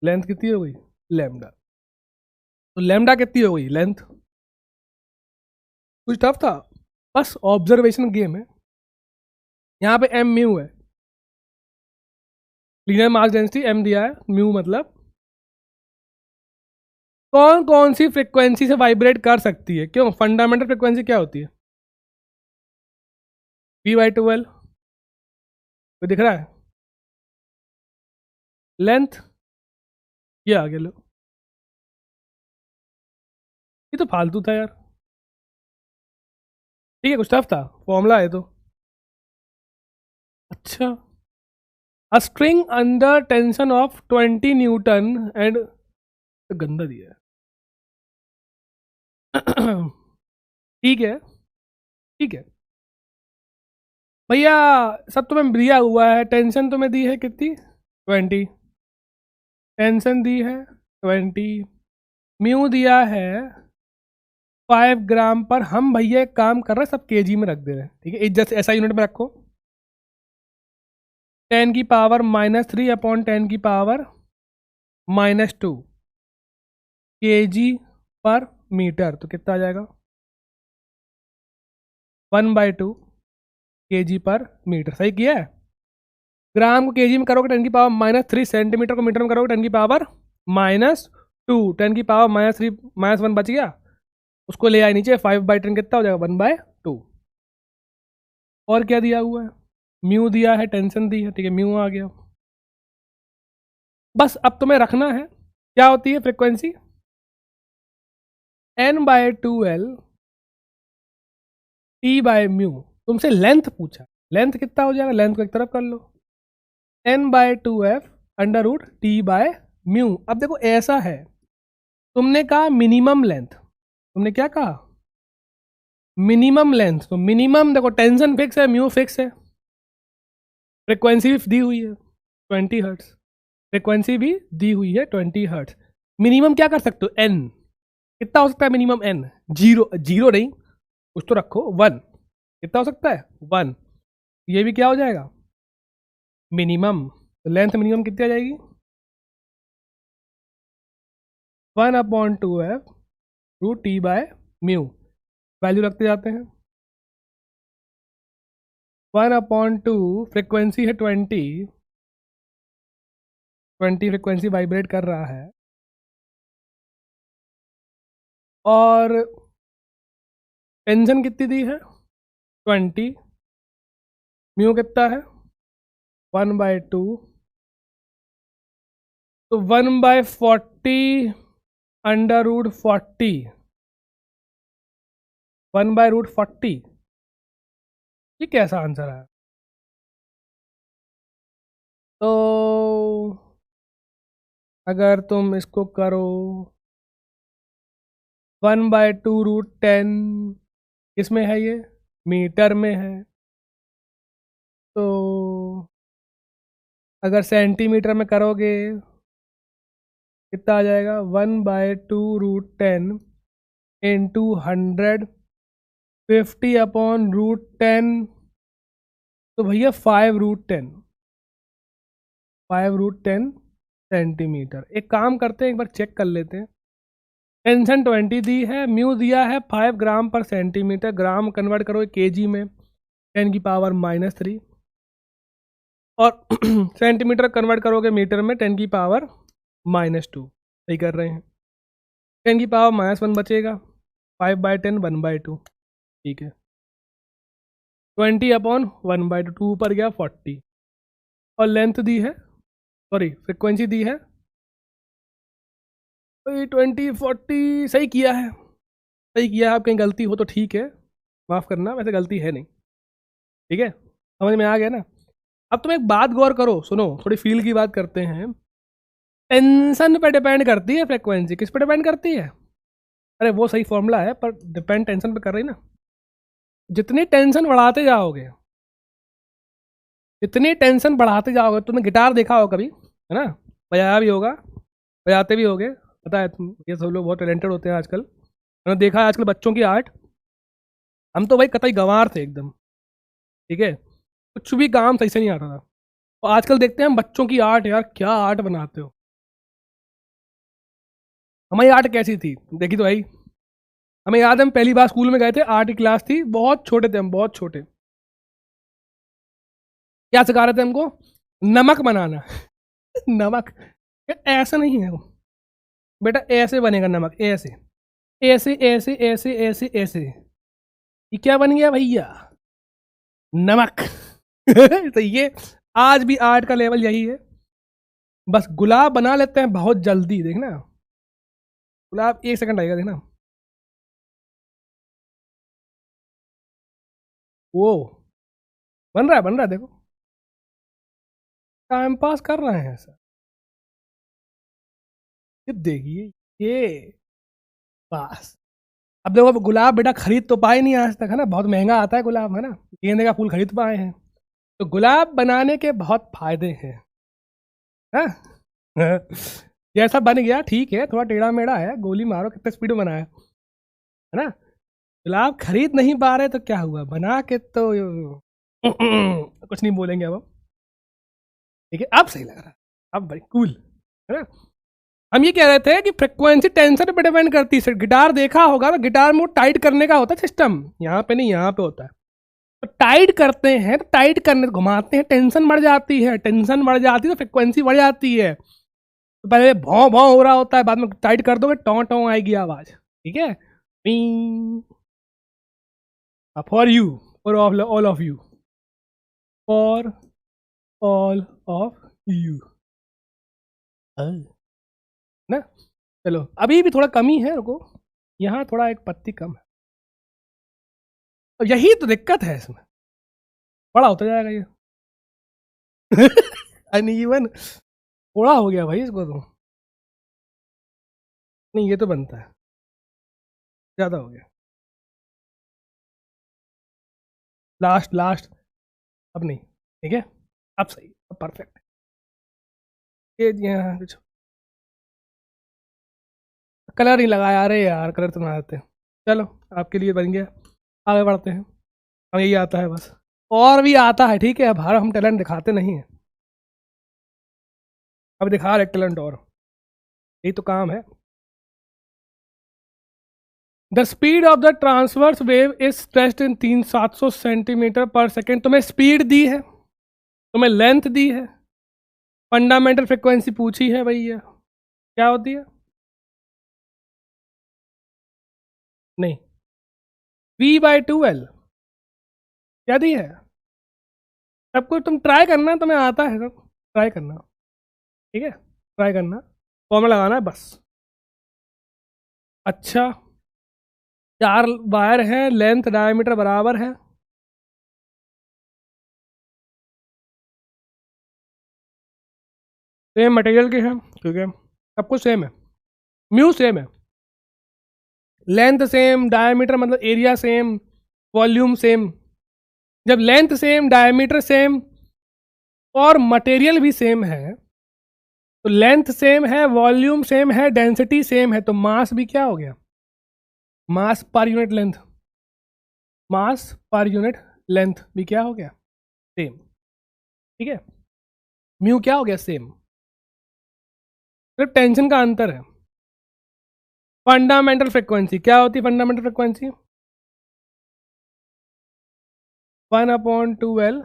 length कितनी हो गई लैम्डा। तो लैम्डा कितनी हो गई लेंथ, कुछ टफ था, बस ऑब्जर्वेशन गेम है। यहाँ पे एम म्यू है, लीनियर मास डेंसिटी एम दिया है, म्यू मतलब कौन कौन सी फ्रिक्वेंसी से वाइब्रेट कर सकती है, क्यों फंडामेंटल फ्रिक्वेंसी क्या होती है p/12, कोई दिख रहा है, लेंथ ये आगे लो, ये तो फालतू था यार, ठीक है कुछ टफ था, फॉर्मूला है तो। अच्छा, a string under tension of 20 Newton and, गंदा दिया है ठीक है ठीक है भैया, सब तुम्हें दिया हुआ है, टेंशन तुम्हें दी है कितनी 20, टेंशन दी है 20, म्यू दिया है 5 ग्राम पर, हम भैया एक काम कर रहे हैं सब केजी में रख दे रहे हैं, ठीक है जैसे ऐसा यूनिट में रखो, 10 की पावर -3 अपॉन 10 की पावर -2 केजी पर मीटर, तो कितना आ जाएगा 1/2 केजी पर मीटर, सही किया है। ग्राम को केजी में करोगे 10 की पावर -3, सेंटीमीटर को मीटर में करोगे 10 की पावर -2, 10 की पावर -3 -1 बच गया, उसको ले आए नीचे, 5/10 कितना हो जाएगा 1/2। और क्या दिया हुआ है, म्यू दिया है, टेंशन दी है, ठीक है म्यू आ गया। बस अब तुम्हें रखना है क्या होती है फ्रिक्वेंसी n/2l t/म्यू, तुमसे लेंथ पूछा, लेंथ कितना हो जाएगा, लेंथ को एक तरफ कर लो, n/2f √t/म्यू। अब देखो ऐसा है, तुमने कहा मिनिमम लेंथ, तुमने क्या कहा मिनिमम लेंथ, तो मिनिमम देखो टेंशन फिक्स है, म्यू फिक्स है, फ्रिक्वेंसी भी दी हुई है 20 हर्ट्स, फ्रिक्वेंसी भी दी हुई है 20 हर्ट्स, मिनिमम क्या कर सकते हो n, कितना हो सकता है मिनिमम n, जीरो, जीरो नहीं कुछ तो रखो 1, कितना हो सकता है 1, ये भी क्या हो जाएगा मिनिमम, तो लेंथ मिनिमम कितनी आ जाएगी 1/2f √t/म्यू, वैल्यू रखते जाते हैं, 1/2 फ्रिक्वेंसी है 20 फ्रिक्वेंसी वाइब्रेट कर रहा है, और टेंशन कितनी दी है 20, म्यू कितना है 1/2, तो 1/40 √40, 1/√40, ये कैसा आंसर है, तो अगर तुम इसको करो 1/2√10, किसमें है ये मीटर में है, तो अगर सेंटीमीटर में करोगे कितना आ जाएगा 1/2√10 इंटू 100, 50/√10, तो भैया 5√10 सेंटीमीटर। एक काम करते हैं, एक बार चेक कर लेते हैं, टेंशन 20 दी है, म्यू दिया है 5 ग्राम पर सेंटीमीटर, ग्राम कन्वर्ट करोगे केजी में 10 की पावर -3, और सेंटीमीटर कन्वर्ट करोगे मीटर में 10 की पावर -2, सही कर रहे हैं, 10 की पावर -1 बचेगा, 5/10 1/2, ठीक है 20/1/2, 2 ऊपर गया 40, और लेंथ दी है, सॉरी फ्रिक्वेंसी दी है 20 40, सही किया है, सही किया है, आप कहीं गलती हो तो ठीक है माफ़ करना, वैसे गलती है नहीं, ठीक है समझ में आ गया ना। अब तुम एक बात गौर करो, सुनो थोड़ी फील की बात करते हैं, टेंशन पे डिपेंड करती है फ्रिक्वेंसी, किस पे डिपेंड करती है, अरे वो सही फॉर्मूला है पर डिपेंड टेंशन पे कर रही ना, जितनी टेंशन बढ़ाते जाओगे, जितनी टेंशन बढ़ाते जाओगे, तुमने गिटार देखा होगा कभी है ना, बजाया भी होगा, बजाते भी होगे, पता है तुम, ये सब लोग बहुत टैलेंटेड होते हैं आजकल, मैंने देखा है आजकल बच्चों की आर्ट, हम तो भाई कतई गंवार थे एकदम, ठीक है कुछ भी काम सही से नहीं आता था, और आजकल देखते हैं हम बच्चों की आर्ट, यार क्या आर्ट बनाते हो। हमारी आर्ट कैसी थी देखी तो भाई, हमें याद है हम पहली बार स्कूल में गए थे, आर्ट की क्लास थी, बहुत छोटे थे हम, बहुत छोटे। क्या सिखा रहे थे हमको? नमक बनाना। नमक, ऐसा नहीं है वो बेटा, ऐसे बनेगा नमक, ऐसे ऐसे ऐसे ऐसे ऐसे ऐसे। ये क्या बन गया भैया? नमक। तो ये आज भी आर्ट का लेवल यही है। बस गुलाब बना लेते हैं बहुत जल्दी, देखना गुलाब 1 सेकंड लगेगा, देखना। वो बन रहा है, बन रहा है, देखो टाइम पास कर रहे हैं सर। ये देखिए, ये बस। अब देखो, अब गुलाब बेटा खरीद तो पाए नहीं आज तक, है ना, बहुत महंगा आता है गुलाब, है ना, गेंदे का फूल खरीद पाए हैं। तो गुलाब बनाने के बहुत फायदे हैं, हाँ? जैसा बन गया ठीक है, थोड़ा टेढ़ा मेढ़ा है, गोली मारो, कितने स्पीड में बनाया है ना। गुलाब खरीद नहीं पा रहे तो क्या हुआ, बना के तो कुछ नहीं बोलेंगे अब हम। ठीक है, अब सही लग रहा है, अब भाई कूल, है ना। हम ये कह रहे थे कि फ्रिक्वेंसी टेंसर पे डिपेंड करती है। गिटार देखा होगा ना, गिटार में टाइट करने का होता है सिस्टम, यहाँ पे नहीं, यहाँ पे होता है। तो टाइट करते हैं, तो टाइट करने घुमाते हैं, टेंशन बढ़ जाती है, टेंशन बढ़ जाती है तो फ्रिक्वेंसी बढ़ जाती है। तो पहले भौं भौं हो रहा होता है, बाद में टाइट कर दोगे टों टों आएगी आवाज, ठीक है। For you, for all of you, for all of you, ना। चलो अभी भी थोड़ा कमी है, रुको, यहाँ थोड़ा एक पत्ती कम है, और यही तो दिक्कत है इसमें, बड़ा होता जाएगा ये। अनइवन थोड़ा हो गया भाई इसको तो, नहीं ये तो बनता है, ज़्यादा हो गया, लास्ट लास्ट, अब नहीं, ठीक है, अब सही, अब परफेक्ट। ये यहाँ कुछ कलर नहीं लगाया, अरे यार कलर तो ना आते। चलो आपके लिए बन गया, आगे बढ़ते हैं। हमें यही आता है बस, और भी आता है ठीक है, अब हर हम टैलेंट दिखाते नहीं हैं, अब दिखा रहे टैलेंट, और यही तो काम है। The speed of the transverse wave is stressed in 700 centimetre पर सेकेंड। तुम्हें स्पीड दी है, तुम्हें लेंथ दी है, फंडामेंटल फ्रिक्वेंसी पूछी है भैया, क्या होती है? नहीं, V/2L क्या दी है? सब कुछ तुम ट्राई करना, तुम्हें आता है सब, ट्राई करना, ठीक है, ट्राई करना, फॉर्मूला लगाना है बस। अच्छा, 4 वायर हैं, लेंथ डायमीटर बराबर है, सेम मटेरियल के हैं, ठीक है, सब कुछ सेम है, म्यू सेम है, लेंथ सेम, डायमीटर मतलब एरिया सेम, वॉल्यूम सेम। जब लेंथ सेम, डायमीटर सेम और मटेरियल भी सेम है, तो लेंथ सेम है, वॉल्यूम सेम है, डेंसिटी सेम है, तो मास भी क्या हो गया? मास पर यूनिट लेंथ, मास पर यूनिट लेंथ भी क्या हो गया? सेम, ठीक है। म्यू क्या हो गया? सेम, सिर्फ टेंशन का अंतर है। फंडामेंटल फ्रिक्वेंसी क्या होती है? Fundamental frequency 1/2L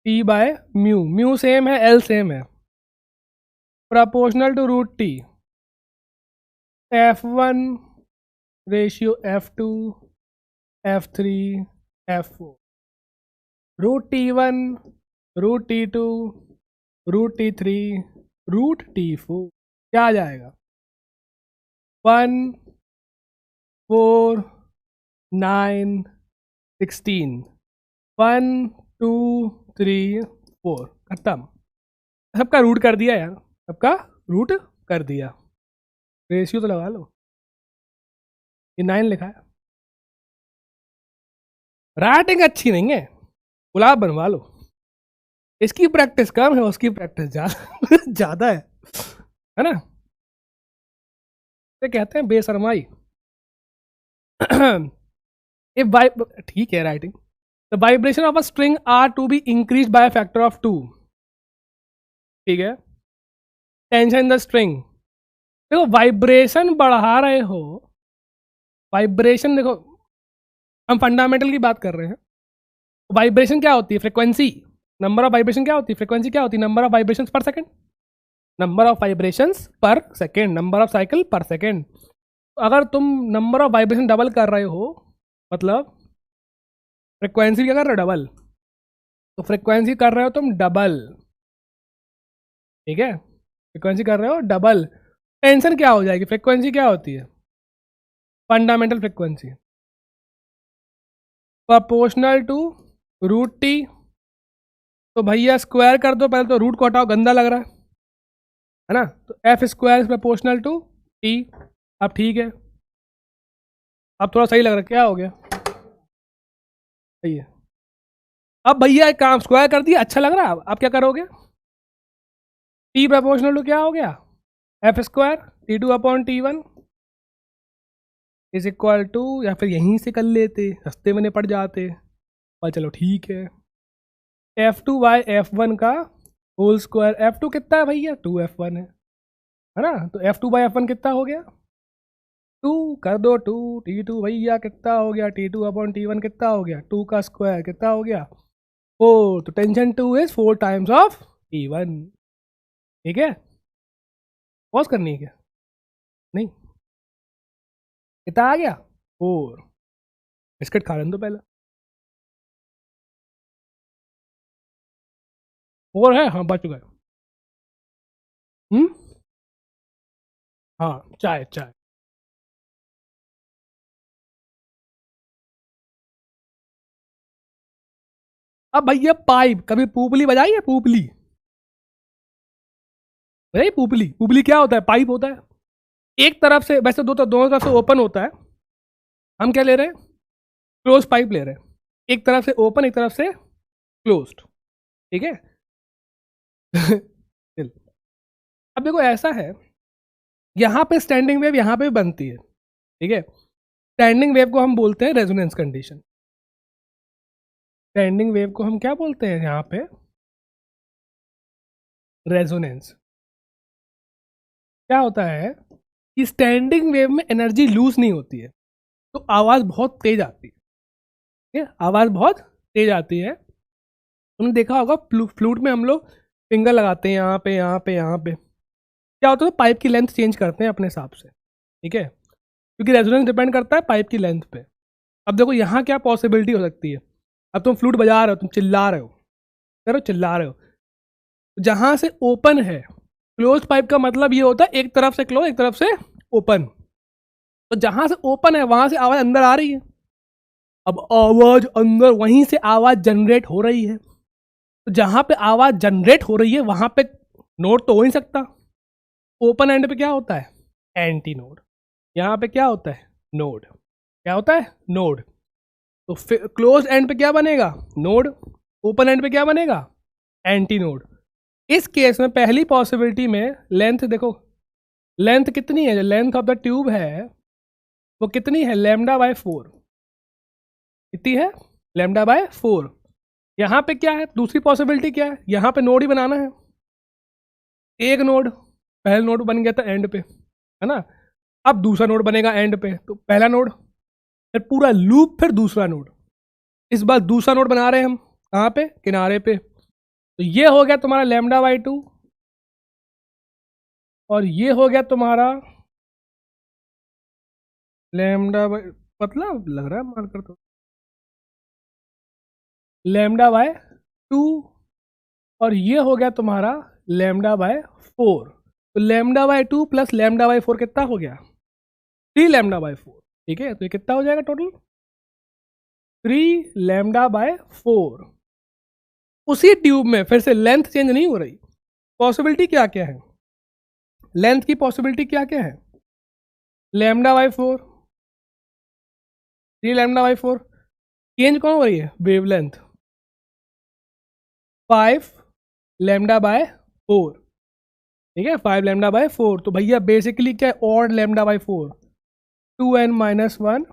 T by mu, mu same है, L सेम है, proportional to root T, F1 ratio F2 F3 F4, root T1 root T2 root T3 root T4, क्या आ जाएगा? 1 4 9 16, 1 2 3 4, खत्म। सबका रूट कर दिया यार, सबका रूट कर दिया, रेशियो तो लगा लो, ये 9 लिखा है। राइटिंग अच्छी नहीं है, गुलाब बनवा लो, इसकी प्रैक्टिस कम है, उसकी प्रैक्टिस ज़्यादा ज़्यादा है ना। ये कहते हैं बेशरमाई। ये ठीक है writing, the vibration of a string are to be increase by factor of 2, ठीक है। टेंशन इन द स्ट्रिंग, देखो वाइब्रेशन बढ़ा रहे हो, वाइब्रेशन देखो हम फंडामेंटल की बात कर रहे हैं। वाइब्रेशन क्या होती है? फ्रिक्वेंसी। नंबर ऑफ वाइब्रेशन क्या होती है? फ्रिक्वेंसी क्या होती है? नंबर ऑफ वाइब्रेशंस पर सेकंड, नंबर ऑफ वाइब्रेशंस पर सेकंड, नंबर ऑफ साइकिल पर सेकंड। अगर तुम नंबर ऑफ वाइब्रेशन डबल कर रहे हो मतलब फ्रिक्वेंसी क्या कर रहे हो? डबल। तो फ्रिक्वेंसी कर रहे हो तुम डबल, ठीक है, फ्रिक्वेंसी कर रहे हो डबल। टेंशन क्या हो जाएगी? फ्रिक्वेंसी क्या होती है? Fundamental frequency proportional to root T. तो भैया स्क्वायर कर दो, पहले तो रूट को हटाओ, गंदा लग रहा है ना। तो F square is proportional to T. अब ठीक है, अब थोड़ा सही लग रहा है। क्या हो गया? सही है। अब भैया एक काम स्क्वायर कर दिया, अच्छा लग रहा है। अब क्या करोगे? टी प्रोपोर्शनल टू क्या हो गया? F square T two upon T one is equal to, या फिर यहीं से कर लेते, सस्ते में निपट जाते। और चलो ठीक है, F two by F one का होल स्क्वायर। एफ टू कितना है भैया? 2f1 है ना। तो F two by F one कितना हो गया? 2 कर दो 2। टी टू भैया कितना हो गया? T two upon T one कितना हो गया? 2 का स्क्वायर कितना हो गया? 4। तो tension 2 is 4 times of T one, ठीक है। पॉज करनी है क्या? नहीं, कितना आ गया? 4। बिस्किट खा लें तो पहले। 4 है, हाँ बच चुका है। हाँ, चाय चाय। अब भैया पाइप, कभी पूपली बजाई है? पूपली भाई, पूपली, पूपली क्या होता है? पाइप होता है। एक तरफ से, वैसे दोनों तरफ से ओपन होता है। हम क्या ले रहे हैं? क्लोज पाइप ले रहे हैं। एक तरफ से ओपन, एक तरफ से क्लोज्ड, ठीक है। चल, अब देखो ऐसा है, यहाँ पे स्टैंडिंग वेव यहाँ पे भी बनती है, ठीक है। स्टैंडिंग वेव को हम बोलते हैं रेजोनेंस कंडीशन। स्टैंडिंग वेव को हम क्या बोलते हैं यहाँ पे? रेजोनेंस। क्या होता है कि स्टैंडिंग वेव में एनर्जी लूज नहीं होती है, तो आवाज़ बहुत तेज आती है, ठीक है। आवाज़ बहुत तेज आती है। तुमने देखा होगा फ्लूट में हम लोग फिंगर लगाते हैं यहाँ पे, यहाँ पे, यहाँ पे। क्या होता है? पाइप की लेंथ चेंज करते हैं अपने हिसाब से, ठीक है, क्योंकि रेजोनेंस डिपेंड करता है पाइप की लेंथ पे। अब देखो यहाँ क्या पॉसिबिलिटी हो सकती है। अब तुम फ्लूट बजा रहे हो, तुम चिल्ला रहे हो, करो चिल्ला रहे हो, जहाँ से ओपन है, क्लोज पाइप का मतलब ये होता है एक तरफ से क्लोज, एक तरफ से ओपन। तो जहाँ से ओपन है वहाँ से आवाज़ अंदर आ रही है। अब आवाज़ अंदर, वहीं से आवाज़ जनरेट हो रही है। तो जहाँ पे आवाज़ जनरेट हो रही है वहाँ पे नोड तो हो नहीं सकता। ओपन एंड पे क्या होता है? Anti node. यहाँ पे क्या होता है? नोड। क्या होता है? नोड। तो क्लोज एंड पे क्या बनेगा? नोड। ओपन एंड पे क्या बनेगा? Anti node. इस केस में पहली पॉसिबिलिटी में लेंथ देखो, लेंथ कितनी है? जो लेंथ ऑफ द ट्यूब है वो कितनी है? λ/4। कितनी है? λ/4। यहाँ पे क्या है? दूसरी पॉसिबिलिटी क्या है? यहाँ पे नोड ही बनाना है। एक नोड, पहला नोड बन गया था एंड पे, है ना। अब दूसरा नोड बनेगा एंड पे, तो पहला नोड, फिर पूरा लूप, फिर दूसरा नोड। इस बार दूसरा नोड बना रहे हैं हम कहाँ पे? किनारे पे। तो ये हो गया तुम्हारा λ/2, और ये हो गया तुम्हारा पतला लग रहा है मार्कर तो, λ/2, और ये हो गया तुम्हारा λ/4। तो λ/2 प्लस λ/4 कितना हो गया? 3λ/4, ठीक है। तो ये कितना हो जाएगा टोटल? 3λ/4। उसी ट्यूब में फिर से लेंथ चेंज नहीं हो रही। पॉसिबिलिटी क्या क्या है? लेंथ की पॉसिबिलिटी क्या क्या है? λ/4, 3λ/4। चेंज कौन हो रही है? वेवलेंथ। 5λ/4, ठीक है, 5λ/4। तो भैया बेसिकली क्या है? Odd λ/4, 2n - 1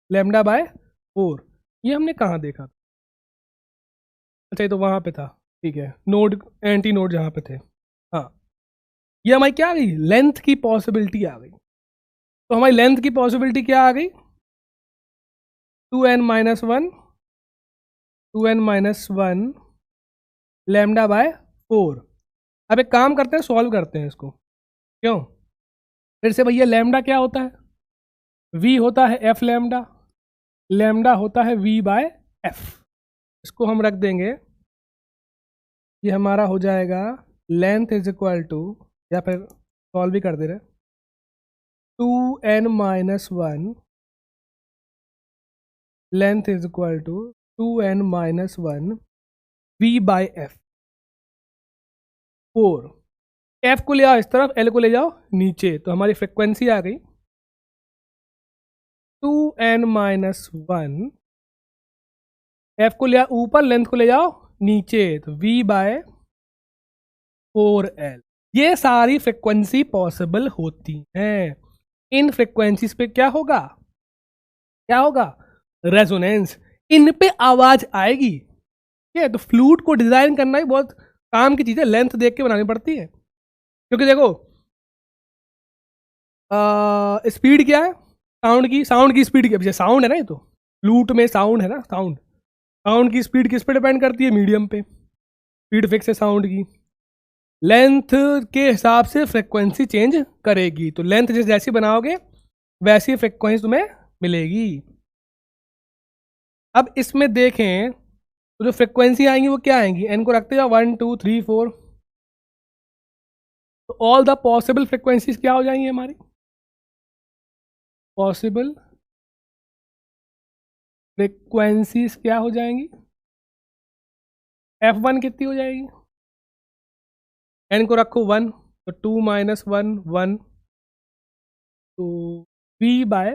λ/4। ये हमने कहाँ देखा? अच्छा ये तो वहाँ पे था, ठीक है, नोड एंटी नोड जहाँ पे थे। हाँ, ये हमारी क्या आ गई, लेंथ की पॉसिबिलिटी आ गई। तो हमारी लेंथ की पॉसिबिलिटी क्या आ गई, 2n-1 2n-1 लैम्डा बाय 4। अब एक काम करते हैं, सॉल्व करते हैं इसको। क्यों, फिर से भैया लैम्डा क्या होता है, v होता है एफ लैम्डा, लैम्डा होता है v बाय एफ। इसको हम रख देंगे, ये हमारा हो जाएगा लेंथ इज इक्वल टू, या फिर सॉल्व भी कर दे रहे, 2n-1 length is equal to 2n-1 v by F 4। F को ले आओ इस तरफ, एल को ले जाओ नीचे, तो हमारी फ्रिक्वेंसी आ गई 2n-1, एफ को ले आओ ऊपर, लेंथ को ले जाओ नीचे, तो v बाय 4l। ये सारी फ्रिक्वेंसी पॉसिबल होती हैं। इन फ्रिक्वेंसीज पे क्या होगा, क्या होगा, रेजोनेंस, इन पे आवाज आएगी। ठीक है, तो फ्लूट को डिजाइन करना ही बहुत काम की चीज है, लेंथ देख के बनानी पड़ती है। क्योंकि देखो स्पीड क्या है साउंड की स्पीड क्या, साउंड है ना, ये तो फ्लूट में साउंड है ना, साउंड की स्पीड किस पे डिपेंड करती है, मीडियम पे, स्पीड फिक्स है साउंड की, लेंथ के हिसाब से फ्रिक्वेंसी चेंज करेगी। तो लेंथ जैसी बनाओगे वैसी फ्रिक्वेंसी तुम्हें मिलेगी। अब इसमें देखें तो जो फ्रिक्वेंसी आएंगी वो क्या आएंगी, एन को रखते जाओ 1 2 3 4, तो ऑल द पॉसिबल फ्रिक्वेंसीज क्या हो जाएंगी हमारी, पॉसिबल फ्रिक्वेंसीज क्या हो जाएंगी, f1 कितनी हो जाएगी, n को रखो 1, तो 2-1 1, तो v बाय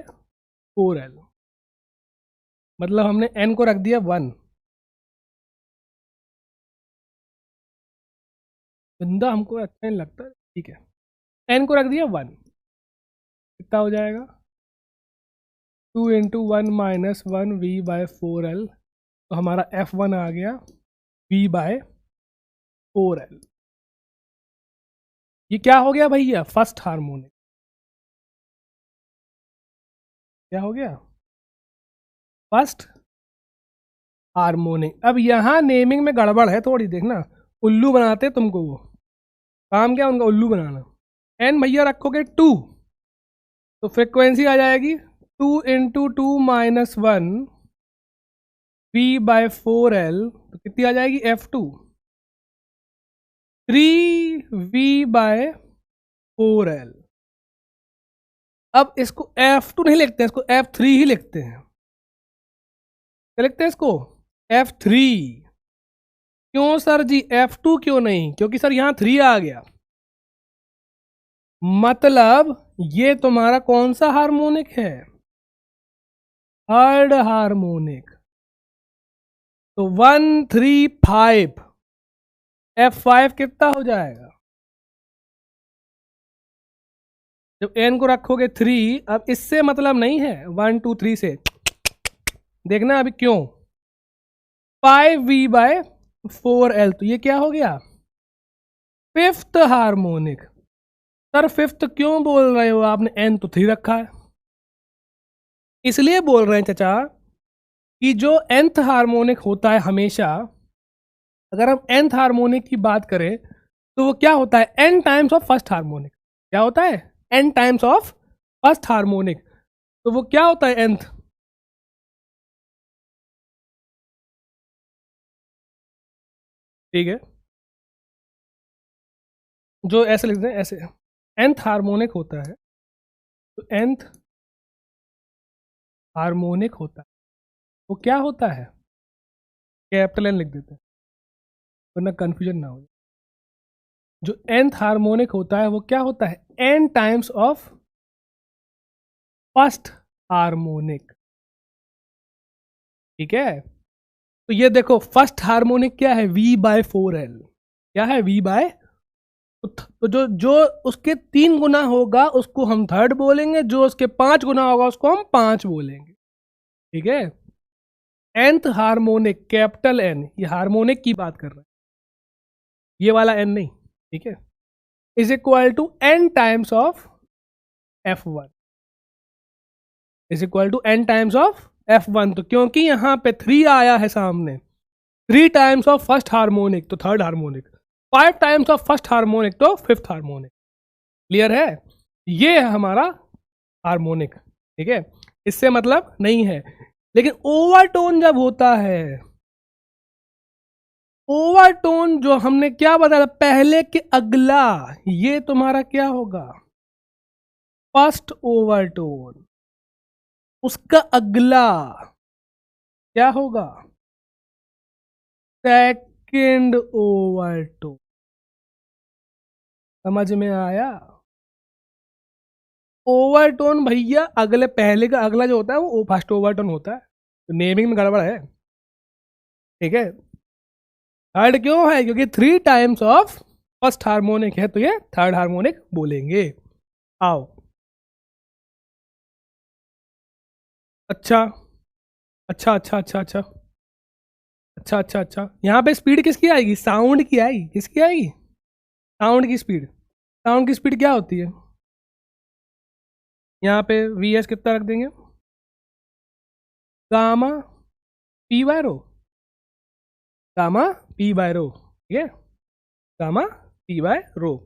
4l, मतलब हमने n को रख दिया 1, बंदा हमको अच्छा नहीं लगता, ठीक है, n को रख दिया 1, कितना हो जाएगा 2 × 1-1 v बाय 4l, तो हमारा f1 आ गया v बाय 4l। ये क्या हो गया भैया, फर्स्ट हार्मोनिक, क्या हो गया, फर्स्ट हार्मोनिक। अब यहाँ नेमिंग में गड़बड़ है थोड़ी, देखना उल्लू बनाते तुमको, वो काम क्या उनका, उल्लू बनाना। एन भैया रखोगे 2, तो फ्रिक्वेंसी आ जाएगी 2 × 2-1 v बाय 4l, तो कितनी आ जाएगी f2, 3v बाय 4l। अब इसको f2 नहीं लिखते हैं, इसको f3 ही लिखते हैं। क्या लिखते हैं इसको, f3। क्यों सर जी, f2 क्यों नहीं, क्योंकि सर यहाँ 3 आ गया, मतलब ये तुम्हारा कौन सा हार्मोनिक है, थर्ड हार्मोनिक। तो 1 3 5, f5 कितना हो जाएगा, जब n को रखोगे 3, अब इससे मतलब नहीं है 1 2 3 से, देखना अभी क्यों, 5v बाय 4l, तो ये क्या हो गया, फिफ्थ हार्मोनिक। सर फिफ्थ क्यों बोल रहे हो, आपने n तो 3 रखा है, इसलिए बोल रहे हैं चाचा कि जो nth हार्मोनिक होता है हमेशा, अगर हम nth हार्मोनिक की बात करें तो वो क्या होता है, n times of first harmonic. क्या होता है, n times of first harmonic. तो वो क्या होता है nth, ठीक है, जो ऐसे लिखते हैं ऐसे, nth हार्मोनिक होता है, तो nth हार्मोनिक होता है वो क्या होता है, कैपिटल N लिख देते हैं वरना कंफ्यूजन ना हो। जो nth हार्मोनिक होता है वो क्या होता है, n times of first harmonic, ठीक है। तो ये देखो फर्स्ट हार्मोनिक क्या है, v बाय 4l, क्या है, v बाय, तो जो जो उसके 3 गुना होगा उसको हम थर्ड बोलेंगे, जो उसके 5 गुना होगा उसको हम 5 बोलेंगे, ठीक है। nth हार्मोनिक कैपिटल N, ये हार्मोनिक की बात कर रहा है, ये वाला N नहीं, ठीक है, is equal to n times of F1, is equal to n times of F1। तो क्योंकि यहाँ पे 3 आया है सामने, 3 टाइम्स ऑफ फर्स्ट हार्मोनिक तो third harmonic, 5 times of first harmonic तो फिफ्थ हार्मोनिक। क्लियर है? ये है हमारा हार्मोनिक, ठीक है, इससे मतलब नहीं है। लेकिन ओवरटोन जब होता है, ओवरटोन जो हमने क्या बताया पहले के अगला, ये तुम्हारा क्या होगा, फर्स्ट ओवरटोन, उसका अगला क्या होगा, सेकंड ओवरटोन। समझ में आया? ओवरटोन भैया अगले पहले का अगला जो होता है वो फर्स्ट ओवरटोन होता है, तो नेमिंग में गड़बड़ है, ठीक है। थर्ड क्यों है? क्योंकि 3 टाइम्स ऑफ फर्स्ट हार्मोनिक है, तो ये थर्ड हार्मोनिक बोलेंगे। आओ, अच्छा अच्छा अच्छा अच्छा अच्छा अच्छा अच्छा अच्छा, यहाँ पे स्पीड किसकी आएगी? साउंड की आएगी। किसकी आएगी? साउंड की स्पीड। साउंड की स्पीड क्या होती है? यहाँ पे वी एस कितना रख देंगे, गामा पी बाय रो, गामा पी बाय रो, ठीक है, गामा पी बाय रो।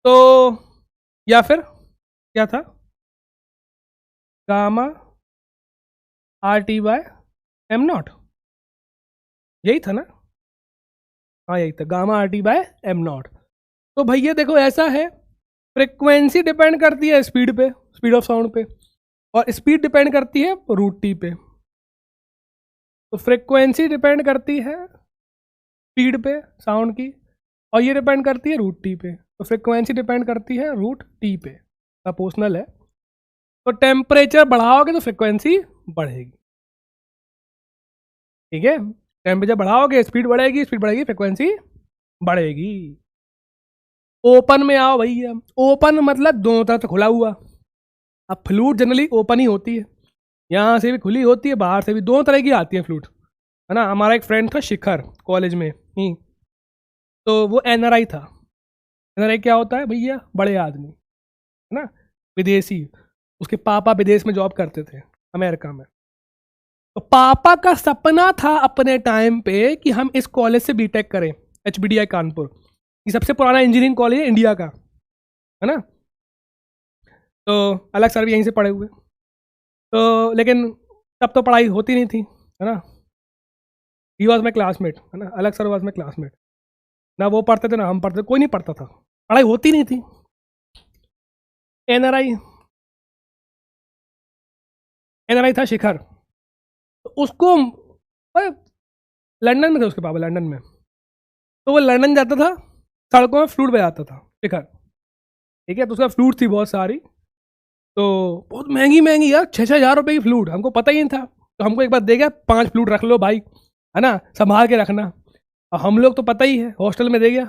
तो या फिर क्या था, gamma R T by M nought, यही था ना? हाँ यही था, gamma R T by M nought. तो भैया देखो ऐसा है, फ्रिक्वेंसी डिपेंड करती है स्पीड पे, स्पीड ऑफ साउंड पे, और स्पीड डिपेंड करती है रूट टी पे। तो फ्रिक्वेंसी डिपेंड करती है स्पीड पे साउंड की, और ये डिपेंड करती है रूट टी पे। तो फ्रिक्वेंसी डिपेंड करती है रूट टी पे, प्रोपोर्शनल है। तो टेम्परेचर बढ़ाओगे तो फ्रिक्वेंसी बढ़ेगी, ठीक है, टेम्परेचर बढ़ाओगे स्पीड बढ़ेगी, स्पीड बढ़ेगी फ्रिक्वेंसी बढ़ेगी। ओपन में आओ भैया, ओपन मतलब दोनों तरफ से खुला हुआ। अब फ्लूट जनरली ओपन ही होती है, यहाँ से भी खुली होती है, बाहर से भी, दोनों तरह की आती है फ्लूट, है ना। हमारा एक फ्रेंड था शिखर, कॉलेज में ही, तो वो एनआरआई था। एनआरआई क्या होता है भैया? बड़े आदमी, है ना, विदेशी। उसके पापा विदेश में जॉब करते थे, अमेरिका में। तो पापा का सपना था अपने टाइम पे कि हम इस कॉलेज से बीटेक करें, HBDI कानपुर, ये सबसे पुराना इंजीनियरिंग कॉलेज है इंडिया का, है ना। तो अलग सर भी यहीं से पढ़े हुए, तो लेकिन तब तो पढ़ाई होती नहीं थी, है ना। ही वॉज माई क्लासमेट, है ना, अलग सर वॉज माई क्लासमेट, ना वो पढ़ते थे ना हम पढ़ते, कोई नहीं पढ़ता था, पढ़ाई होती नहीं थी। एनआरआई, एनआरआई था शिखर, तो उसको लंदन में थे उसके पापा, लंदन में, तो वो लंदन जाता था, सड़कों में फ्लूट बजाता था शिखर, ठीक है। तो उसका फ्लूट थी बहुत सारी, तो बहुत महंगी महंगी यार, 6,000 रुपये की फ्लूट, हमको पता ही नहीं था। तो हमको एक बार दे गया, 5 फ्लूट रख लो भाई, है ना, संभाल के रखना। और हम लोग तो पता ही है, हॉस्टल में दे गया,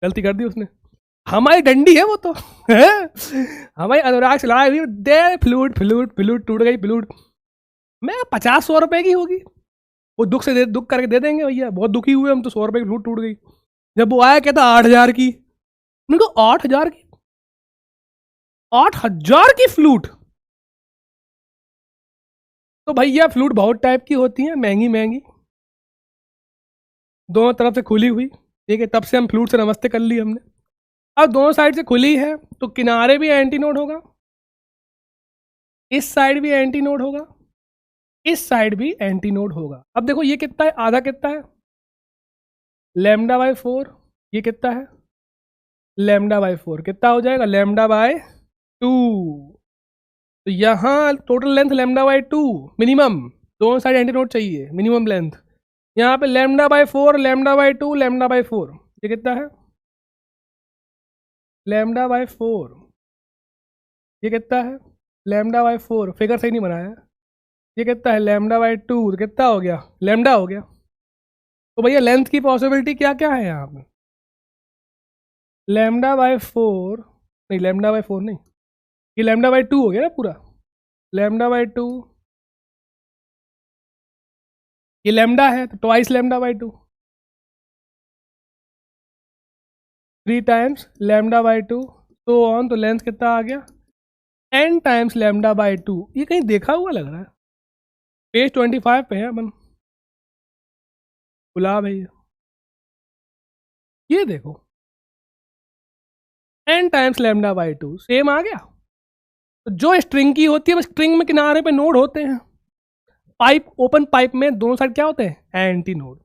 गलती कर दी उसने, हमारी डंडी है वो तो हमारी अनुराग से लड़ाई हुई, दे फ्लूट फ्लूट फ्लूट टूट गई फ्लूट, मैं 50-100 रुपए की होगी, वो दुख से दुख करके दे देंगे भैया, बहुत दुखी हुए हम तो, 100 रुपए की फ्लूट टूट गई। जब वो आया कहता 8,000 की, मैंने कहा 8,000 की, 8,000 की फ्लूट? तो भैया फ्लूट बहुत टाइप की होती हैं, महंगी महंगी, दोनों तरफ से खुली हुई, ठीक है, तब से हम फ्लूट से नमस्ते कर ली हमने। अब दोनों साइड से खुली है तो किनारे भी एंटी नोड होगा, इस साइड भी एंटी नोड होगा, इस साइड भी एंटी नोड होगा। अब देखो ये कितना है, आधा कितना है, λ/4, ये कितना है, λ/4, कितना हो जाएगा, λ/2। तो यहाँ टोटल लेंथ λ/2 मिनिमम, दोनों साइड एंटी नोड चाहिए, मिनिमम लेंथ। यहाँ पे λ/4, λ/2, λ/4, ये कितना है, λ/4, ये कितना है, λ/4, फिगर सही नहीं बनाया, ये कितना है, λ/2, कितना हो गया, लैम्डा हो गया। तो भैया लेंथ की पॉसिबिलिटी क्या क्या है यहाँ पे, λ/4 नहीं लैम्डा बाई 4 नहीं, ये लैम्डा बाई 2 हो गया ना पूरा, लैम्डा बाई 2, ये लैम्डा है तो twice lambda by 2, 3 times lambda by 2 तो ऑन, तो लेंथ कितना आ गया n टाइम्स लैम्डा बाई 2। ये कहीं देखा हुआ लग रहा है, पेज 25 पे है अपन, गुलाब है ये देखो n times lambda by 2 same आ गया। तो जो स्ट्रिंग की होती है, स्ट्रिंग में किनारे पे नोड होते हैं, पाइप ओपन पाइप में दोनों साइड क्या होते हैं एंटी नोड,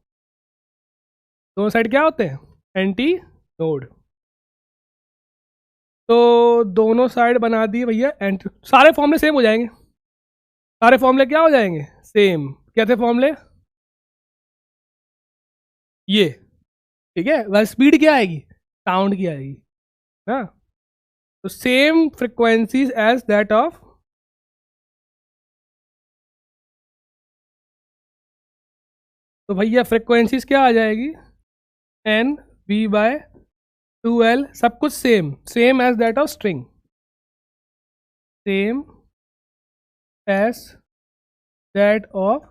दोनों साइड क्या होते हैं एंटी नोड, तो दोनों साइड बना दिए भैया एंटी, सारे फॉर्मूले सेम हो जाएंगे, सारे फॉर्मूले क्या हो जाएंगे सेम, क्या थे फॉर्मूले ये, ठीक है, वह स्पीड क्या आएगी साउंड की आएगी ना, तो same frequencies as that of, तो भैया फ्रिक्वेंसीज क्या आ जाएगी एन वी बाय 2L, सब कुछ same, same as that of string, same as that of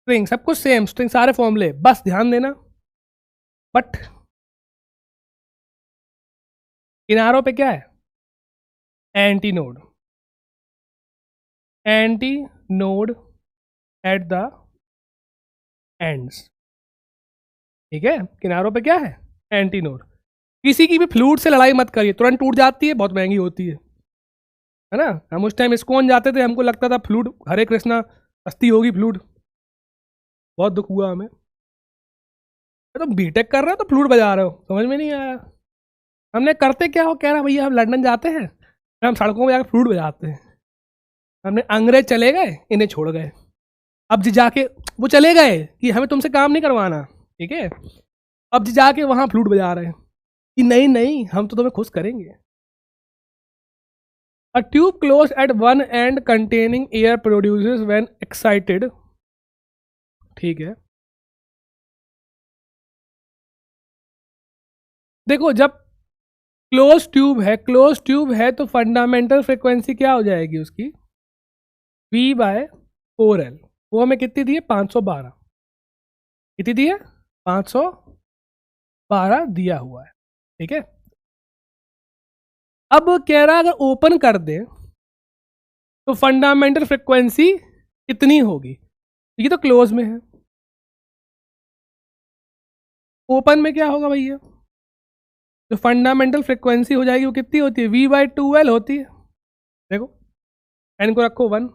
string, सब कुछ सेम, स्ट्रिंग सारे फॉर्मूले, बस ध्यान देना बट किनारों पे क्या है anti node, anti node at the ends, ठीक है, किनारों पे क्या है एंटी नोड। किसी की भी फ्लूइड से लड़ाई मत करिए, तुरंत टूट जाती है, बहुत महंगी होती है ना। हम उस टाइम इस्कॉन जाते थे, हमको लगता था फ्लूइड हरे कृष्णा सस्ती होगी फ्लूइड, बहुत दुख हुआ हमें, तो बीटेक कर रहे हो तो फ्लूइड बजा रहे हो, समझ में नहीं आया। हमने करते क्या हो, कह रहा भैया हम लंदन जाते हैं, हम सड़कों में जाकर फ्लूइड बजाते हैं, हमने अंग्रेज चले गए इन्हें छोड़ गए, अब जी जाके वो चले गए कि हमें तुमसे काम नहीं करवाना, ठीक है, अब जी जाके वहाँ फ्लूइड बजा रहे हैं कि नहीं नहीं हम तो तुम्हें खुश करेंगे। A tube close eight one and containing air produces when excited, ठीक है, देखो जब क्लोज ट्यूब है तो फंडामेंटल फ्रिक्वेंसी क्या हो जाएगी उसकी V बाय 4L, वो हमें कितनी दी है 512, कितनी दी है 512 दिया हुआ है, ठीक है। अब कह रहा है अगर ओपन कर दे तो फंडामेंटल फ्रिक्वेंसी कितनी होगी, ये तो क्लोज में है, ओपन में क्या होगा भैया, जो फंडामेंटल फ्रिक्वेंसी हो जाएगी वो कितनी होती है V बाय 2L होती है, देखो एन को रखो 1,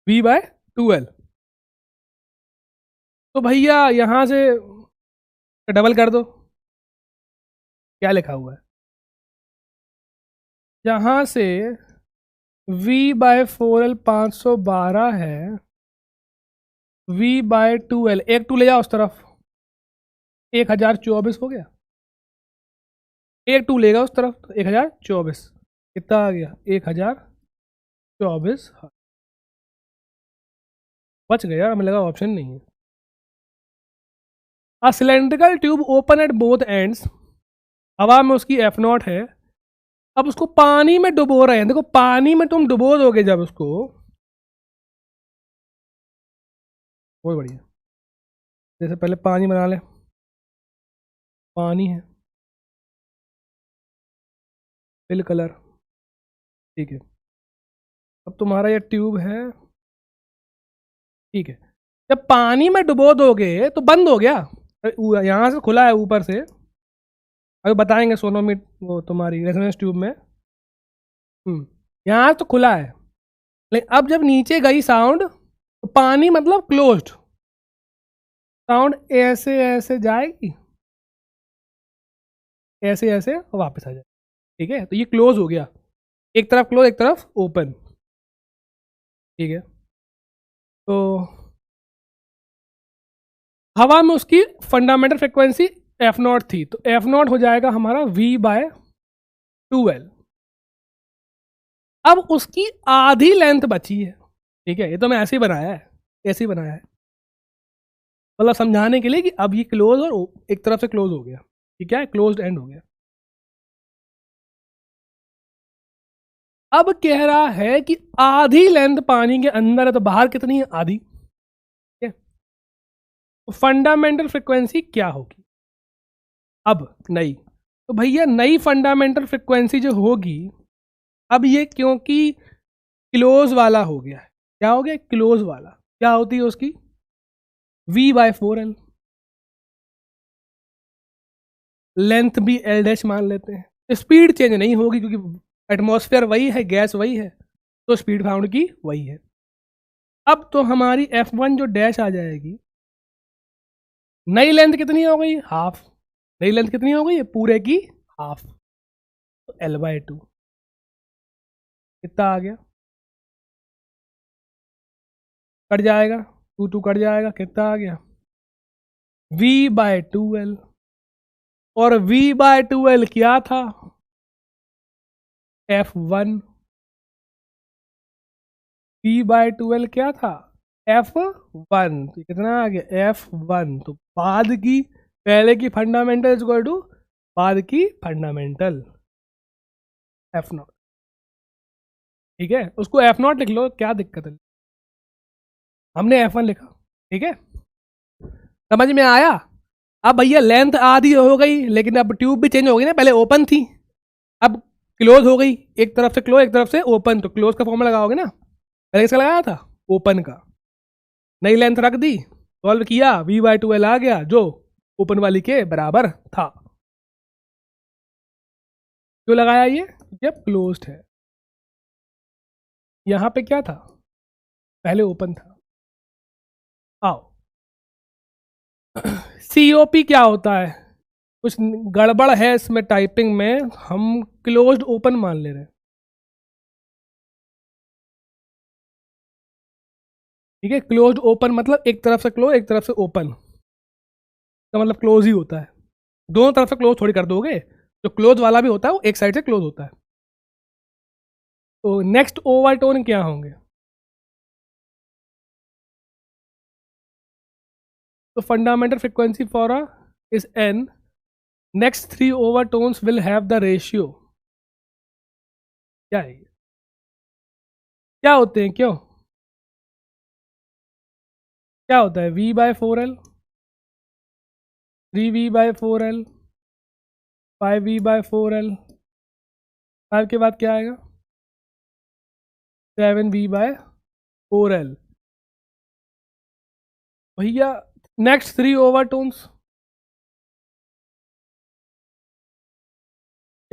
V बाय 2L, तो भैया यहां से डबल कर दो, क्या लिखा हुआ है यहां से V बाय 4L 512 है, V बाय 2L, एक 2 ले जाओ उस तरफ, 1024 हो गया, एक 2 लेगा उस तरफ तो 1024, कितना आ गया 1024, बच गया, हमें लगा ऑप्शन नहीं है। A cylindrical tube open at both ends, हवा में उसकी F0 है, अब उसको पानी में डुबो रहे हैं, देखो पानी में तुम डुबो दोगे जब उसको, बहुत बढ़िया, जैसे पहले पानी बना ले, पानी है फिल कलर, ठीक है, अब तुम्हारा ये ट्यूब है, ठीक है, जब पानी में डुबो दोगे तो बंद हो गया, यहाँ से खुला है ऊपर से, अभी बताएंगे सोनोमीट वो तुम्हारी रेजोनेंस ट्यूब में, यहाँ तो खुला है, लेकिन अब जब नीचे गई साउंड तो पानी मतलब क्लोज्ड, साउंड ऐसे ऐसे जाएगी, ऐसे ऐसे वापस आ जाए, ठीक है, तो ये क्लोज हो गया, एक तरफ क्लोज एक तरफ ओपन, ठीक है, तो हवा में उसकी फंडामेंटल फ्रिक्वेंसी F0 थी, तो F0 हो जाएगा हमारा V बाय 2L, अब उसकी आधी लेंथ बची है, ठीक है, ये तो मैं ऐसे ही बनाया है, ऐसे ही बनाया है, मतलब समझाने के लिए कि अब ये क्लोज और एक तरफ से क्लोज हो गया, ये क्या है क्लोज्ड एंड हो गया। अब कह रहा है कि आधी लेंथ पानी के अंदर है तो बाहर कितनी है, आधी। ठीक है, तो फंडामेंटल फ्रिक्वेंसी क्या होगी अब नई, तो भैया नई फंडामेंटल फ्रिक्वेंसी जो होगी, अब ये क्योंकि क्लोज वाला हो गया है, क्या हो गया, क्लोज वाला, क्या होती है उसकी, V/4L, लेंथ भी L डैश मान लेते हैं, स्पीड चेंज नहीं होगी क्योंकि एटमॉस्फेयर वही है, गैस वही है, तो स्पीड साउंड की वही है। अब तो हमारी F1 जो डैश आ जाएगी, नई लेंथ कितनी हो गई, हाफ, नई लेंथ कितनी हो गई है, पूरे की हाफ, तो L/2 कितना आ गया, कट जाएगा, 2 कट जाएगा, कितना आ गया, V/2L, और V/2L क्या था, F1, V/2L क्या था, F1, तो कितना आ गया, F1, तो बाद की, पहले की फंडामेंटल इज इक्वल टू बाद की फंडामेंटल, F0, ठीक है, उसको F0 लिख लो, क्या दिक्कत है, हमने F1 लिखा, ठीक है, समझ में आया। अब भैया लेंथ आधी हो गई, लेकिन अब ट्यूब भी चेंज हो गई ना, पहले ओपन थी, अब क्लोज हो गई, एक तरफ से क्लोज एक तरफ से ओपन, तो क्लोज का फॉर्मूला लगाओगे ना, पहले किसका लगाया था, ओपन का, नई लेंथ रख दी, सॉल्व किया, V/2L आ गया जो ओपन वाली के बराबर था। क्यों लगाया ये, जब क्लोज्ड है, यहां पे क्या था, पहले ओपन था। आओ, COP क्या होता है, कुछ गड़बड़ है इसमें टाइपिंग में, हम क्लोज्ड ओपन मान ले रहे हैं, ठीक है, क्लोज्ड ओपन मतलब एक तरफ से क्लोज एक तरफ से ओपन, का मतलब क्लोज ही होता है, दोनों तरफ से क्लोज थोड़ी कर दोगे, जो क्लोज वाला भी होता है वो एक साइड से क्लोज होता है। तो नेक्स्ट ओवरटोन क्या होंगे, तो fundamental frequency for is N, next 3 overtones will have the ratio, क्या है, क्या होते हैं, क्यों क्या होता है, V/4L, 3V/4L, 5V/4L, 5 के बाद क्या आएगा, 7V/4L, भैया नेक्स्ट 3 ओवरटोन्स,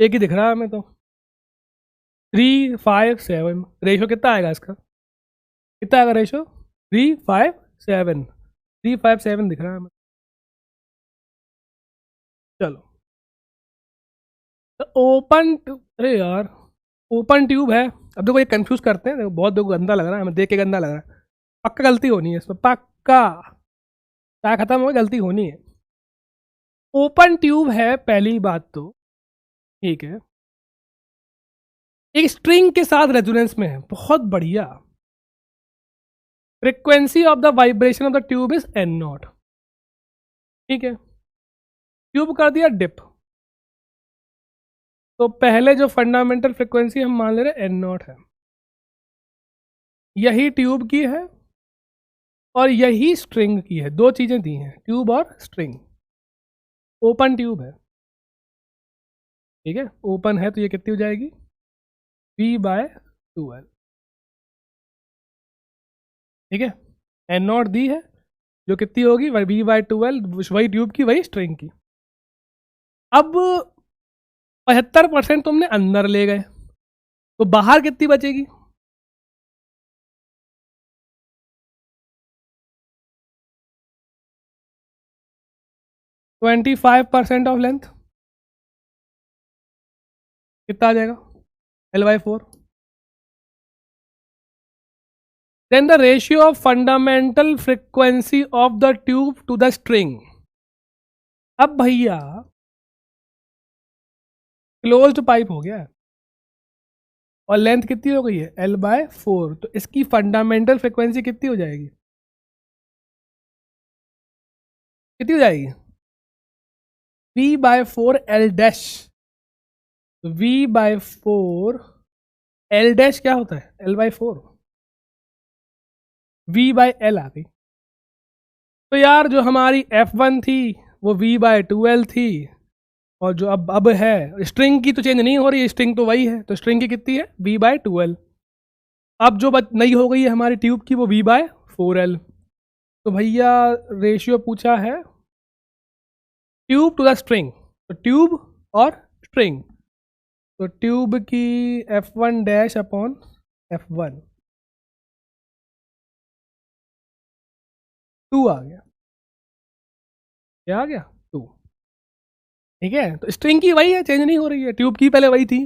एक ही दिख रहा है हमें तो, 3, 5, 7, रेशो कितना आएगा इसका, कितना आएगा रेशो, 3, 5, 7, 3, 5, 7 दिख रहा है हमें। चलो, तो ओपन, अरे यार ओपन ट्यूब है, अब देखो ये कंफ्यूज करते हैं, देखो बहुत देखो गंदा लग रहा है, हमें देख के गंदा लग रहा है, पक्का गलती होनी है इसमें, पक्का, क्या खत्म हो गई, गलती होनी है। ओपन ट्यूब है पहली बात तो, ठीक है, एक स्ट्रिंग के साथ रेजोनेंस में है, बहुत बढ़िया, frequency of the vibration of the tube is N0, ठीक है, ट्यूब कर दिया डिप, तो पहले जो फंडामेंटल फ्रीक्वेंसी हम मान ले रहे N0 है, यही ट्यूब की है और यही स्ट्रिंग की है, दो चीजें दी हैं, ट्यूब और स्ट्रिंग, ओपन ट्यूब है, ठीक है, ओपन है तो ये कितनी हो जाएगी, V/2L, ठीक है, N0 दी है, जो कितनी होगी V/2L, वही ट्यूब की वही स्ट्रिंग की। अब 75% तुमने अंदर ले गए, तो बाहर कितनी बचेगी, ट्वेंटी 25% ऑफ लेंथ, कितना आ जाएगा, L/4, then the ratio of fundamental frequency of the tube to the string, अब भैया क्लोज्ड पाइप हो गया और लेंथ कितनी हो गई है, L/4, तो इसकी फंडामेंटल फ्रीक्वेंसी कितनी हो जाएगी, कितनी हो जाएगी, V/4L dash, V/4 L dash क्या होता है, L/4, V/L आ गई। तो यार जो हमारी F1 थी वो V/2L थी, और जो अब है, स्ट्रिंग की तो चेंज नहीं हो रही है, स्ट्रिंग तो वही है, तो स्ट्रिंग की कितनी है, V/2L। अब जो नई हो गई है हमारी ट्यूब की वो V/4L। तो भैया रेशियो पूछा है ट्यूब टू द स्ट्रिंग, तो ट्यूब और स्ट्रिंग, तो ट्यूब की F1 डैश अपॉन F1 2 आ गया, क्या आ गया, 2। ठीक है, तो स्ट्रिंग की वही है, चेंज नहीं हो रही है, ट्यूब की पहले वही थी,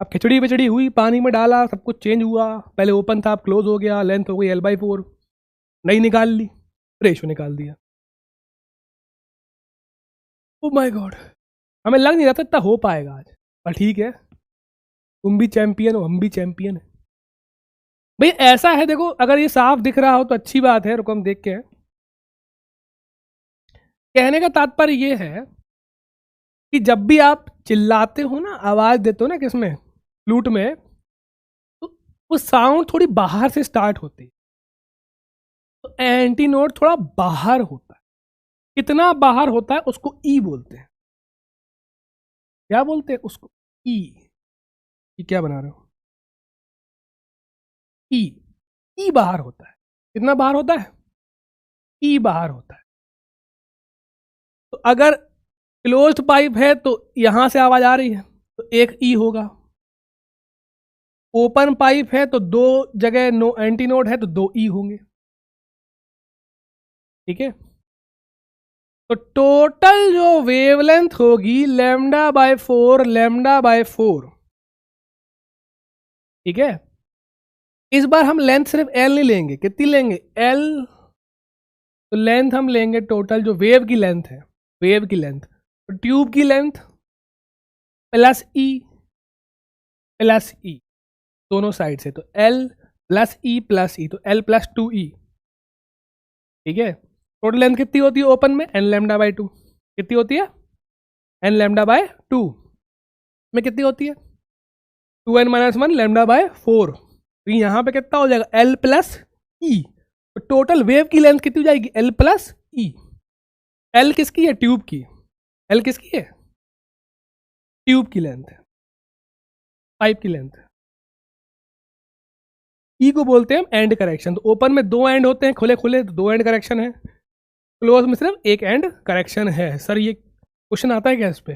अब खिचड़ी पिचड़ी हुई, पानी में डाला, सब कुछ चेंज हुआ, पहले ओपन था अब क्लोज हो गया, लेंथ हो गई L/4, नहीं निकाल ली, रेशो निकाल दिया। ओ माय गॉड, हमें लग नहीं रहा था इतना हो पाएगा आज, पर ठीक है, तुम भी चैंपियन हो, हम भी चैंपियन है भाई। ऐसा है देखो, अगर ये साफ दिख रहा हो तो अच्छी बात है, रुको हम देख के हैं। कहने का तात्पर्य ये है कि जब भी आप चिल्लाते हो ना, आवाज देते हो ना किसमें, फ्लूट में, तो वो साउंड थोड़ी बाहर से स्टार्ट होती है, तो एंटी नोट थोड़ा बाहर होता है। कितना बाहर होता है उसको ई बोलते हैं। क्या बोलते हैं उसको, ई। ये क्या बना रहे हो, ई। ई बाहर होता है, कितना बाहर होता है, ई बाहर होता है। तो अगर क्लोज्ड पाइप है तो यहां से आवाज आ रही है, तो एक ई होगा। ओपन पाइप है तो दो जगह नो एंटी नोड है तो 2 ई होंगे। ठीक है, तो टोटल जो वेवलेंथ होगी λ/4 ठीक है। इस बार हम लेंथ सिर्फ एल नहीं लेंगे, कितनी लेंगे, एल। तो लेंथ हम लेंगे टोटल, जो वेव की लेंथ है, वेव की लेंथ, तो ट्यूब की लेंथ प्लस ई प्लस ई, दोनों साइड से, तो एल प्लस ई प्लस ई, तो एल प्लस 2E। ठीक है, टोटल लेंथ कितनी होती है ओपन में, n λ/2। कितनी होती है, n λ/2 में कितनी होती है, 2n - 1 λ/4। तो यहाँ पे कितना हो जाएगा, L प्लस ई। तो टोटल वेव की लेंथ कितनी हो जाएगी, L प्लस ई। L किसकी है, ट्यूब की। L किसकी है, ट्यूब की लेंथ, पाइप की लेंथ। ई को बोलते हैं एंड करेक्शन। तो ओपन में 2 एंड होते हैं, खुले खुले, तो 2 एंड करेक्शन है। क्लोज में सिर्फ एक एंड करेक्शन है। सर ये क्वेश्चन आता है क्या इस पे,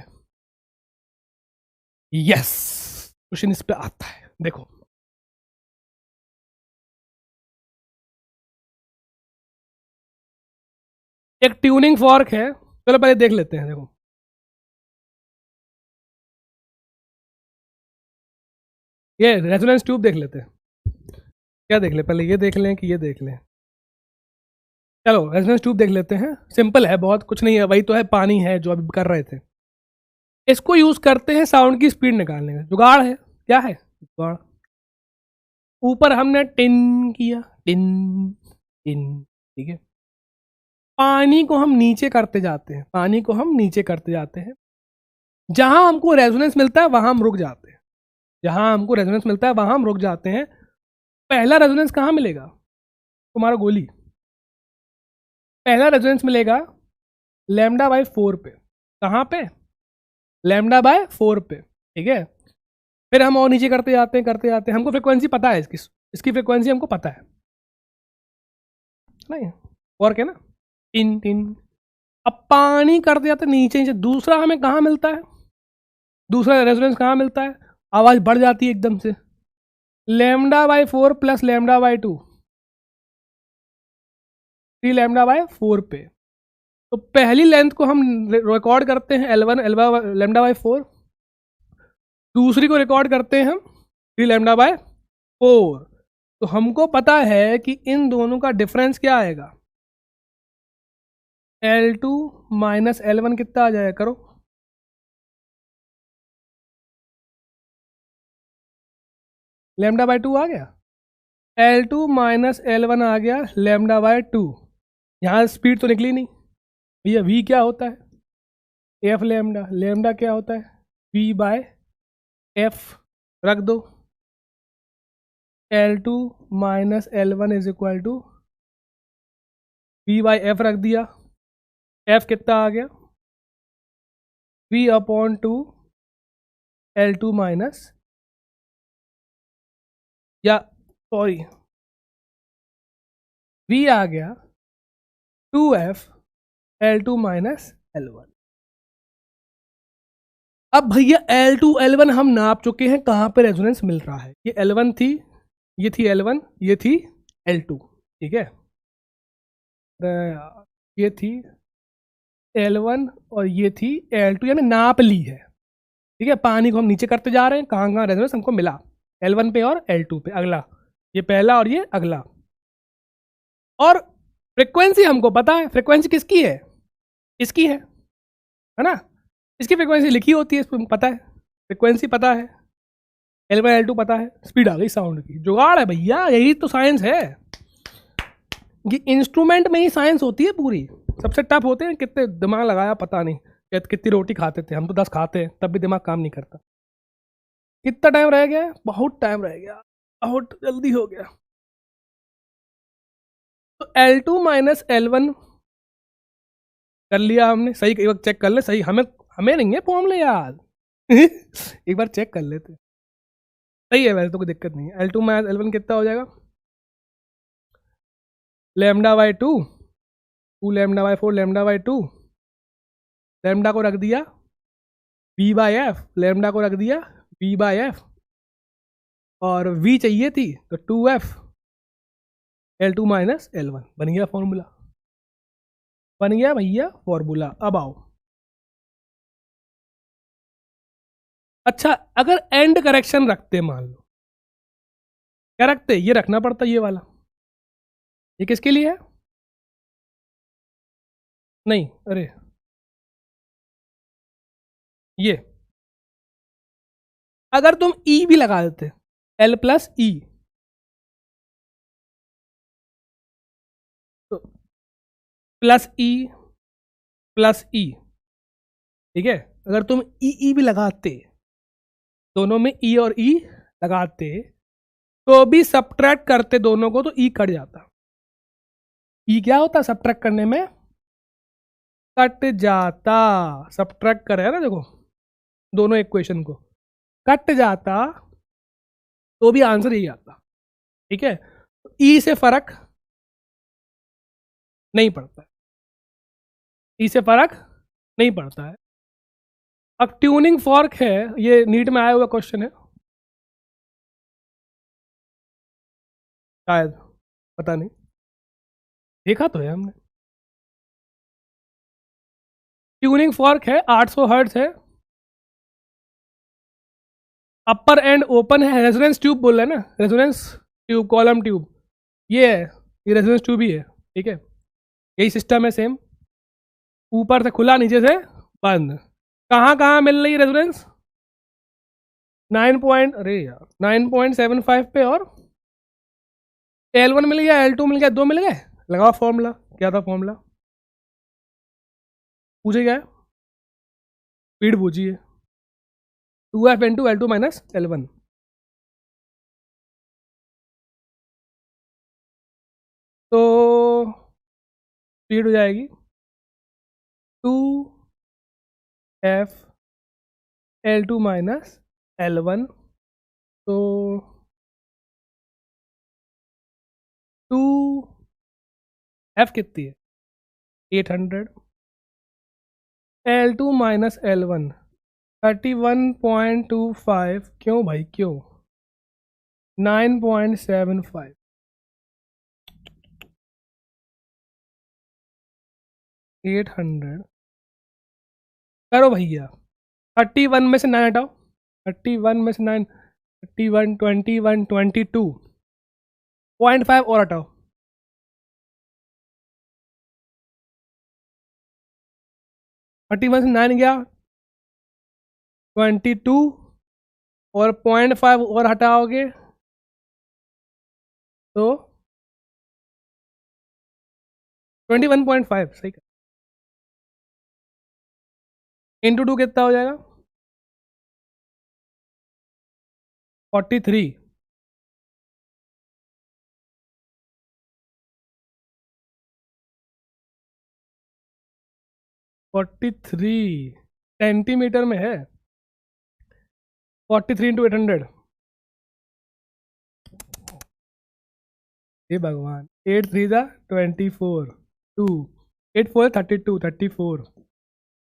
यस, क्वेश्चन इस पे आता है, देखो। एक ट्यूनिंग फॉर्क है, चलो पहले देख लेते हैं, देखो। ये रेजोनेंस ट्यूब देख लेते हैं, क्या देख ले, पहले ये देख लें कि ये देख लें। चलो रेजोनेंस ट्यूब देख लेते हैं, सिंपल है बहुत, कुछ नहीं है, वही तो है, पानी है जो अभी कर रहे थे। इसको यूज करते हैं साउंड की स्पीड निकालने का, जुगाड़ है, क्या है जुगाड़। ऊपर हमने टिन किया, टिन टिन, ठीक है। पानी को हम नीचे करते जाते हैं, पानी को हम नीचे करते जाते हैं, जहां हमको रेजोनेंस मिलता है वहां हम रुक जाते हैं, जहां हमको रेजोनेंस मिलता है वहां हम रुक जाते हैं। पहला रेजोनेंस कहां मिलेगा तुम्हारा, गोली, पहला रेजोनेंस मिलेगा λ/4 पे। कहां पे, λ/4 पे, ठीक है। फिर हम और नीचे करते जाते हैं, करते जाते हैं, हमको फ्रिक्वेंसी पता है इसकी, इसकी फ्रिक्वेंसी हमको पता है नहीं, और क्या ना, टिन टिन। अब पानी करते जाते नीचे नीचे, दूसरा हमें कहाँ मिलता है, दूसरा रेजोनेंस कहाँ मिलता है, आवाज बढ़ जाती है एकदम से, λ/4 प्लस λ/2, 3 λ/4 पे। तो पहली लेंथ को हम रिकॉर्ड करते हैं L1 λ/4, दूसरी को रिकॉर्ड करते हैं हम 3 λ/4। तो हमको पता है कि इन दोनों का डिफरेंस क्या आएगा, L2 माइनस L1 कितना आ जाएगा, करो, λ/2 आ गया, L2 माइनस L1 आ गया λ/2। यहाँ स्पीड तो निकली नहीं भैया, V क्या होता है, F लैम्डा, लैम्डा क्या होता है, V/F, रख दो, L2 minus L1 is equal to V by F रख दिया। एफ कितना आ गया? V upon two L2 minus, या सॉरी V आ गया 2F L2 माइनस L1। अब भैया L2 L1 हम नाप चुके हैं, कहाँ पे रेजोनेंस मिल रहा है। ये L1 थी, ये थी L1, ये थी L2, ठीक है। ये थी L1 और ये थी L2, यानी नाप ली है, ठीक है। पानी को हम नीचे करते जा रहे हैं, कहाँ कहाँ रेजोनेंस हमको मिला, L1 पे और L2 पे। अगला ये पहला और ये अगला। और फ्रिक्वेंसी हमको पता है, फ्रिक्वेंसी किसकी है? इसकी है ना। इसकी फ्रिक्वेंसी लिखी होती है, इसमें पता है, फ्रिक्वेंसी पता है, L1 L2 पता है, स्पीड आ गई साउंड की। जुगाड़ है भैया, यही तो साइंस है। ये इंस्ट्रूमेंट में ही साइंस होती है पूरी। सबसे टफ होते हैं, कितने दिमाग लगाया पता नहीं, कितनी रोटी खाते थे हम, तो 10 खाते हैं तब भी दिमाग काम नहीं करता। कितना टाइम रह गया? बहुत टाइम रह गया, बहुत जल्दी हो गया। तो L2 माइनस L1 कर लिया हमने, सही। एक बार चेक कर ले, सही। हमें हमें नहीं है फॉर्मूले याद एक बार चेक कर लेते। सही है वैसे तो, कोई दिक्कत नहीं है। L2 माइनस L1 कितना हो जाएगा? Lambda by 2, 2 lambda by 4 lambda by 2। Lambda को रख दिया V बाई एफ, लैम्डा को रख दिया V बाई एफ, और V चाहिए थी तो 2F L2 माइनस L1। बन गया फॉर्मूला, बन गया भैया फॉर्मूला। अब आओ, अच्छा अगर एंड करेक्शन रखते, मान लो क्या रखते, ये रखना पड़ता ये वाला। ये किसके लिए है? नहीं, अरे ये अगर तुम E भी लगा देते, L प्लस ई, तो प्लस ई प्लस ई, ठीक है। अगर तुम ई भी लगाते, दोनों में ई और ई लगाते, तो भी सब्ट्रैक्ट करते दोनों को, तो ई कट जाता। ई क्या होता सब्ट्रैक्ट करने में? कट जाता। सब्ट्रैक्ट करे है ना, देखो दोनों इक्वेशन को, कट जाता तो भी आंसर यही आता, ठीक है। ई से फर्क नहीं पड़ता है, ई से फर्क नहीं पड़ता है। अब ट्यूनिंग फॉर्क है, ये नीट में आया हुआ क्वेश्चन है शायद, पता नहीं, देखा तो है हमने। ट्यूनिंग फॉर्क है, 800 हर्ट्ज है, अपर एंड ओपन है, रेजोनेंस ट्यूब बोल रहे हैं ना, रेजोनेंस ट्यूब, कॉलम ट्यूब ये है, ये रेजोनेंस ट्यूब ही है, ठीक है। यही सिस्टम है सेम, ऊपर से खुला नीचे से बंद। कहाँ कहाँ मिल रही है रेजोनेंस? 9 पॉइंट, अरे यार 9.75 पे, और L1 मिल गया, L2 मिल गया, दो मिल गए। लगाओ फॉर्मूला, क्या था फॉर्मूला? पूछे क्या है? स्पीड पूछिए, 2F into L2 minus L1। तो स्पीड हो जाएगी 2F L2 माइनस L1। तो 2F कितनी है? 800, L2 माइनस L1 31.25, क्यों भाई क्यों? 9.75, 800 करो भैया। 31 में से 9 हटाओ, 31 में से 9, 31, 21, 22.5 और हटाओ, 31 से 9 गया, 22 और 0.5 और हटाओगे तो 21.5, सही। इंटू 2 कितना हो जाएगा? 43। 43 सेंटीमीटर में है, 43 इंटू 800। हे भगवान, 8 3 जा 24, 2 8 4 32, 34।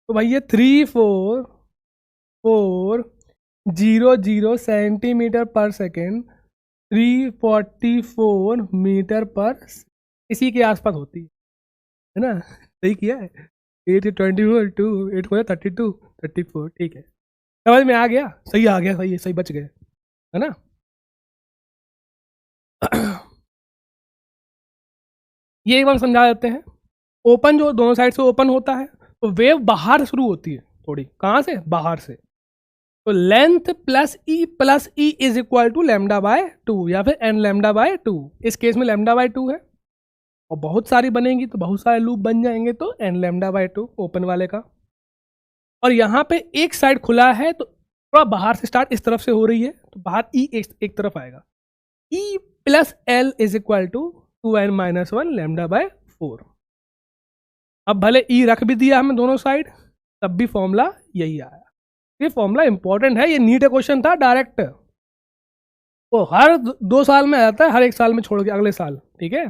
तो भाई ये 34400 सेंटीमीटर पर सेकेंड, 344 मीटर पर, इसी के आसपास होती है ना। सही किया है। 8 24 2 8 4 32 34, ठीक है, समझ में आ गया। सही आ गया, सही है, सही बच गए, है ना। ये एक बार समझा देते हैं। ओपन जो दोनों साइड से ओपन होता है तो वेव बाहर से शुरू होती है, थोड़ी कहाँ से, बाहर से। तो length plus E is equal to lambda by 2 या फिर एन लैम्डा बाय 2। इस केस में लैम्डा बाय 2 है, और बहुत सारी बनेंगी तो बहुत सारे लूप बन जाएंगे, तो एन लैम्डा बाय 2 ओपन वाले का। और यहाँ पे एक साइड खुला है तो थोड़ा बाहर से स्टार्ट इस तरफ से हो रही है, तो बाहर ई एक तरफ आएगा। E plus L is equal to 2n-1 lambda by 4। अब भले ई रख भी दिया हमें दोनों साइड, तब भी फॉर्मूला यही आया। ये फॉर्मूला इंपॉर्टेंट है, ये नीट क्वेश्चन था डायरेक्ट, वो हर 2 साल में आ जाता है, हर 1 साल में छोड़ के अगले साल, ठीक है।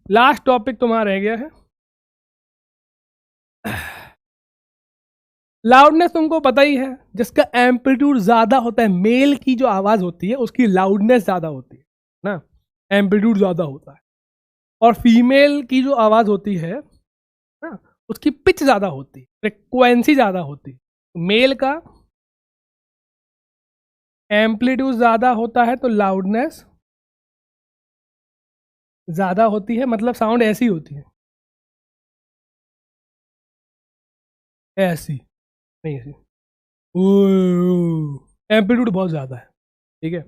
लास्ट टॉपिक तुम्हारा रह गया है लाउडनेस। तुमको पता ही है, जिसका एम्पलीट्यूड ज्यादा होता है, मेल की जो आवाज होती है उसकी लाउडनेस ज्यादा होती है ना, एम्पलीट्यूड ज्यादा होता है। और फीमेल की जो आवाज होती है ना, उसकी पिच ज्यादा होती है, फ्रिक्वेंसी ज्यादा होती है। मेल का एम्पलीट्यूड ज्यादा होता है तो लाउडनेस ज्यादा होती है, मतलब साउंड ऐसी होती है, ऐसी नहीं, ऐसी एम्पलीट्यूड बहुत ज्यादा है, ठीक है।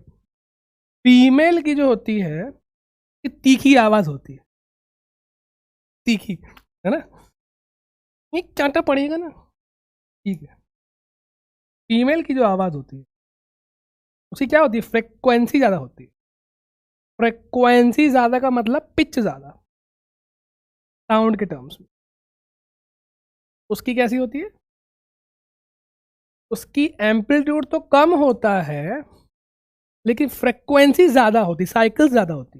फीमेल की जो होती है ये तीखी आवाज होती है, तीखी, है ना, एक चांटा पड़ेगा ना, ठीक है। फीमेल की जो आवाज होती है उसकी क्या होती है, फ्रिक्वेंसी ज्यादा होती है। फ्रिक्वेंसी ज्यादा का मतलब पिच ज्यादा, साउंड के टर्म्स में। उसकी कैसी होती है, उसकी एम्पलीट्यूड तो कम होता है लेकिन फ्रिक्वेंसी ज्यादा होती, साइकिल्स ज्यादा होती,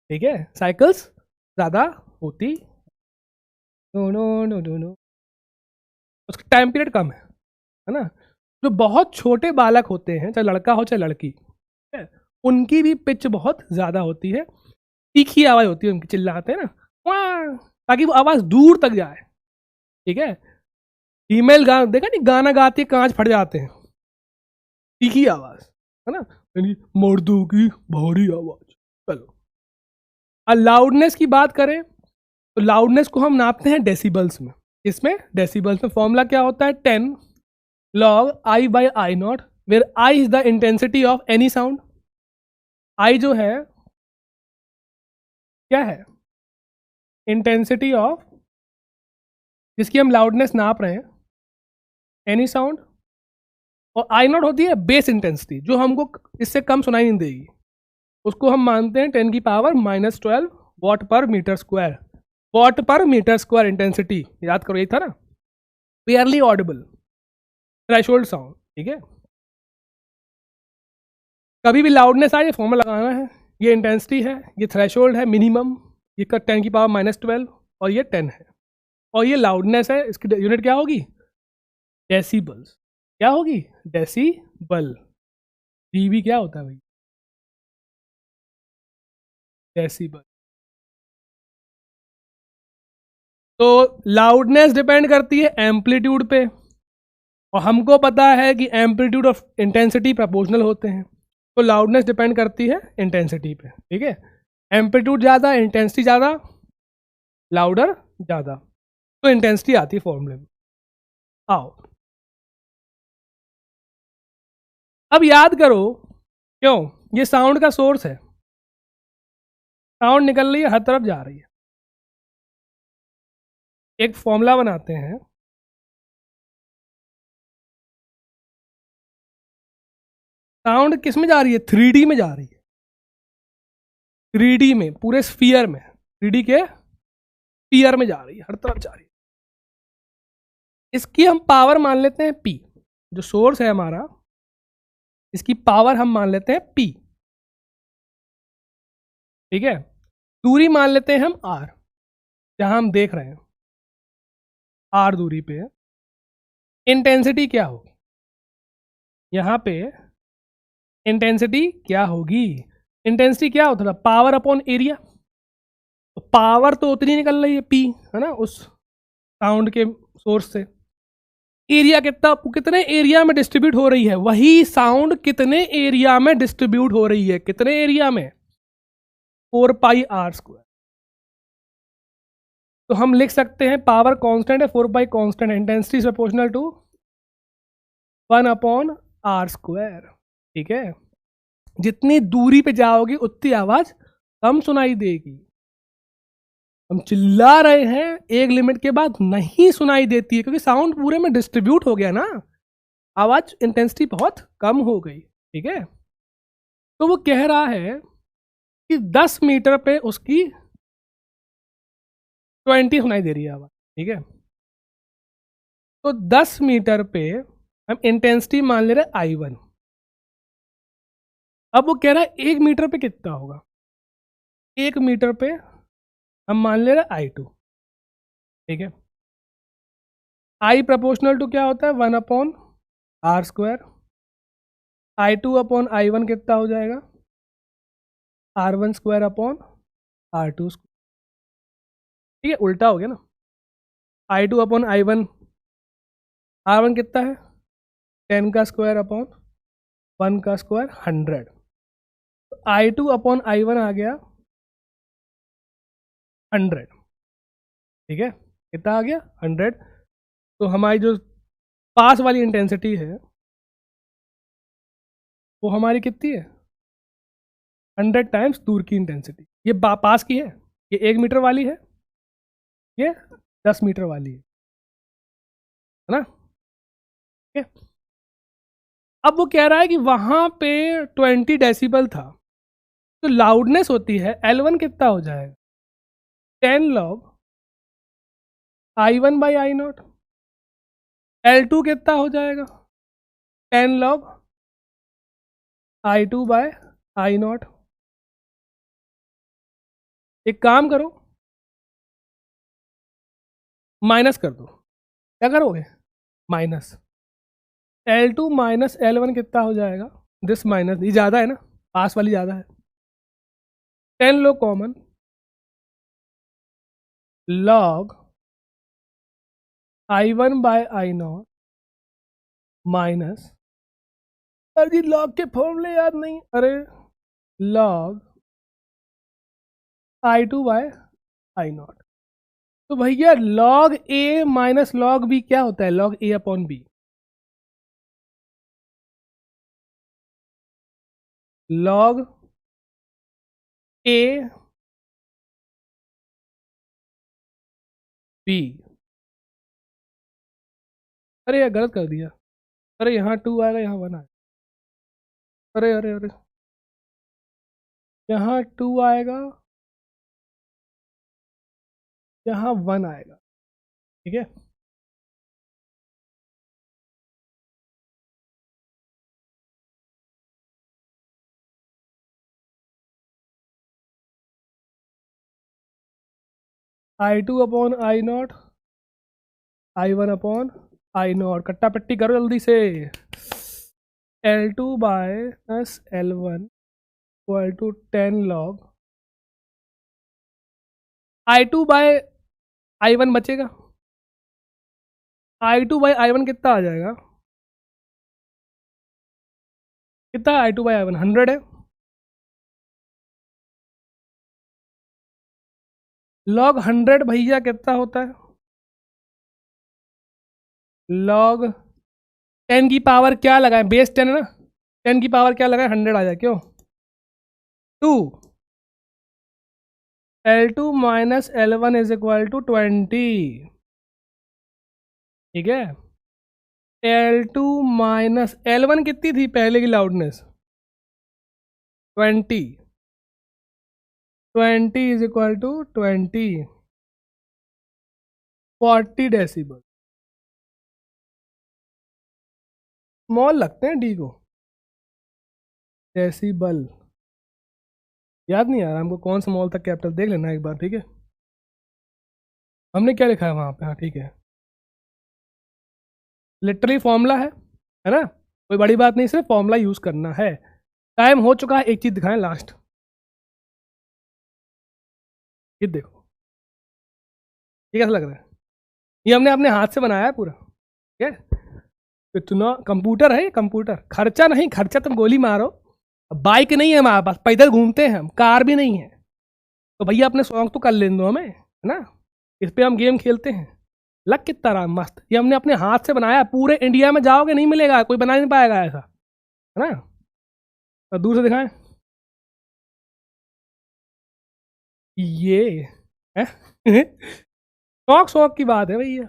ठीक है, साइकिल्स ज्यादा होती। No no no no no, उसका टाइम पीरियड कम है ना। जो बहुत छोटे बालक होते हैं, चाहे लड़का हो चाहे लड़की, है, उनकी भी पिच बहुत ज्यादा होती है, तीखी आवाज होती है उनकी, चिल्लाते हैं ना वाह, ताकि वो आवाज दूर तक जाए, ठीक है। फीमेल गाना देखा नहीं, गाना गाती है कांच फट जाते हैं, तीखी आवाज, है ना, यानी मर्दों की भारी आवाज। चलो, और लाउडनेस की बात करें तो लाउडनेस को हम नापते हैं डेसिबल्स में। इसमें डेसिबल्स में फॉर्मूला क्या होता है, 10 log I by I nought, where I is the intensity of any sound. I जो है क्या है, इंटेंसिटी ऑफ, जिसकी हम लाउडनेस नाप रहे हैं, एनी साउंड। और आई नॉट होती है बेस इंटेंसिटी, जो हमको इससे कम सुनाई नहीं देगी, उसको हम मानते हैं 10 की पावर -12 वॉट पर मीटर स्क्वायर। वॉट पर मीटर स्क्वायर इंटेंसिटी, याद करो, यही था ना, क्लियरली ऑडिबल थ्रेशोल्ड साउंड, ठीक है। कभी भी लाउडनेस आए, फॉर्मूला लगाना है, ये इंटेंसिटी है, ये थ्रेशोल्ड है मिनिमम, ये 10 की पावर -12 और ये 10 है, और ये लाउडनेस है, इसकी यूनिट क्या होगी, डेसिबल्स। क्या होगी, डेसिबल। डीबी क्या होता है भाई, डेसिबल। तो लाउडनेस डिपेंड करती है एम्पलीट्यूड पे, और हमको पता है कि एम्पलीट्यूड और इंटेंसिटी प्रोपोर्शनल होते हैं, तो लाउडनेस डिपेंड करती है इंटेंसिटी पे, ठीक है। एम्पलीट्यूड ज़्यादा, इंटेंसिटी ज़्यादा, लाउडर ज़्यादा, तो इंटेंसिटी आती है फॉर्मूले में। आओ अब याद करो, क्यों, ये साउंड का सोर्स है, साउंड निकल रही है, हर तरफ जा रही है। एक फॉर्मूला बनाते हैं, साउंड किस में जा रही है, 3D में जा रही है, 3D में, पूरे स्फीयर में, 3D के पीयर में जा रही है, हर तरफ जा रही है। इसकी हम पावर मान लेते हैं P, जो सोर्स है हमारा, इसकी पावर हम मान लेते हैं P, ठीक है। दूरी मान लेते हैं हम R, जहां हम देख रहे हैं R दूरी पे। इंटेंसिटी क्या होगी यहाँ पे, इंटेंसिटी क्या होगी, इंटेंसिटी क्या होता था, पावर अपॉन एरिया। तो पावर तो उतनी निकल रही है P, है ना, उस साउंड के सोर्स से। एरिया कितना, कितने एरिया में डिस्ट्रीब्यूट हो रही है, वही साउंड कितने एरिया में डिस्ट्रीब्यूट हो रही है, कितने एरिया में, 4πr²। तो हम लिख सकते हैं पावर कांस्टेंट है, 4π कांस्टेंट है, intensity is proportional to 1/r², ठीक है। जितनी दूरी पे जाओगी उतनी आवाज कम सुनाई देगी। हम चिल्ला रहे हैं, एक लिमिट के बाद नहीं सुनाई देती है, क्योंकि साउंड पूरे में डिस्ट्रीब्यूट हो गया ना, आवाज इंटेंसिटी बहुत कम हो गई, ठीक है। तो वो कह रहा है कि 10 मीटर पे उसकी 20 सुनाई दे रही है आवाज, ठीक है। तो 10 मीटर पे हम इंटेंसिटी मान ले रहे I1। अब वो कह रहा है 1 मीटर पे कितना होगा, 1 मीटर पे हम मान ले रहे I2, ठीक है। I प्रोपोर्शनल टू क्या होता है, 1/r²। I2 अपॉन I1 कितना हो जाएगा, R1² अपॉन R2², ठीक है, उल्टा हो गया ना। I2 अपॉन I1, R1 कितना है, 10² अपॉन 1² 100। तो I2 अपॉन I1 आ गया 100, ठीक है, कितना आ गया 100। तो हमारी जो पास वाली इंटेंसिटी है वो हमारी कितनी है, 100 टाइम्स दूर की इंटेंसिटी। ये पास की है, ये 1 मीटर वाली है, ये 10 मीटर वाली है ना, ठीक है। अब वो कह रहा है कि वहां पे 20 डेसिबल था, तो लाउडनेस होती है L1 कितना हो जाएगा, 10 log I1/I0। L2 कितना हो जाएगा, 10 log I2/I0। एक काम करो, माइनस कर दो, क्या करोगे, माइनस। L2 माइनस L1 कितना हो जाएगा, दिस माइनस, ये ज़्यादा है ना, पास वाली ज़्यादा है, 10 लो कॉमन, log I1/I0 माइनस, अरे लॉग के फॉर्मूले याद नहीं, अरे log I2/I0। तो भैया log A minus log B क्या होता है, log A upon B। log A B, अरे यार गलत कर दिया, अरे यहाँ 2 आएगा, यहाँ 1 आएगा, अरे अरे अरे, यहाँ 2 आएगा, यहाँ 1 आएगा, ठीक है। I2 upon I0, I1 upon I0, कट्टा पट्टी करो जल्दी से। L2 bye L1 equal to 10 log I2/I1 बचेगा, I2/I1 कितना आ जाएगा, कितना I2/I1 100 है, log 100 भैया कितना होता है, log 10 की पावर क्या लगाए, बेस 10 है ना, 10 की पावर क्या लगाए, 100 आ जाए, क्यों 2। L2 minus L1 is equal to 20, ठीक है। L2 माइनस L1 कितनी थी पहले की loudness, 20, 20 is equal to 20, 40 decibel, small लगते हैं डी को। डेसिबल याद नहीं आ रहा हमको कौन स्मॉल था कैपिटल, देख लेना एक बार, ठीक है। हमने क्या लिखा है वहाँ पे, हाँ ठीक है, लिटरली फॉर्मूला है ना, कोई बड़ी बात नहीं, सिर्फ फॉर्मूला यूज करना है। टाइम हो चुका है, एक चीज दिखाएं लास्ट, ये देखो, ये कैसा लग रहा है, ये हमने अपने हाथ से बनाया है पूरा, ठीक है। इतना कंप्यूटर है ये, कंप्यूटर, खर्चा नहीं, खर्चा तुम गोली मारो, बाइक नहीं है हमारे पास, पैदल घूमते हैं हम, कार भी नहीं है, तो भैया अपने शौक तो कर लेने दो हमें, है ना, इस पे हम गेम खेलते हैं। लग कितना रहा मस्त, ये हमने अपने हाथ से बनाया, पूरे इंडिया में जाओगे नहीं मिलेगा, कोई बना नहीं पाएगा ऐसा, है ना। और दूर से दिखाएं, ये है शौक शौक की बात है भैया।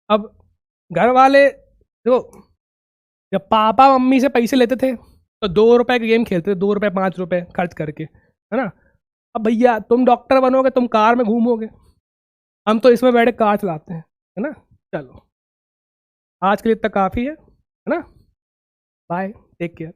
अब घर वाले देखो, जब पापा मम्मी से पैसे लेते थे तो 2 रुपए के गेम खेलते थे, 2 रुपए 5 रुपए खर्च करके, है ना। अब भैया तुम डॉक्टर बनोगे, तुम कार में घूमोगे, हम तो इसमें बैठे कार चलाते हैं, है ना। चलो आज के लिए इतना काफ़ी है ना, बाय, टेक केयर।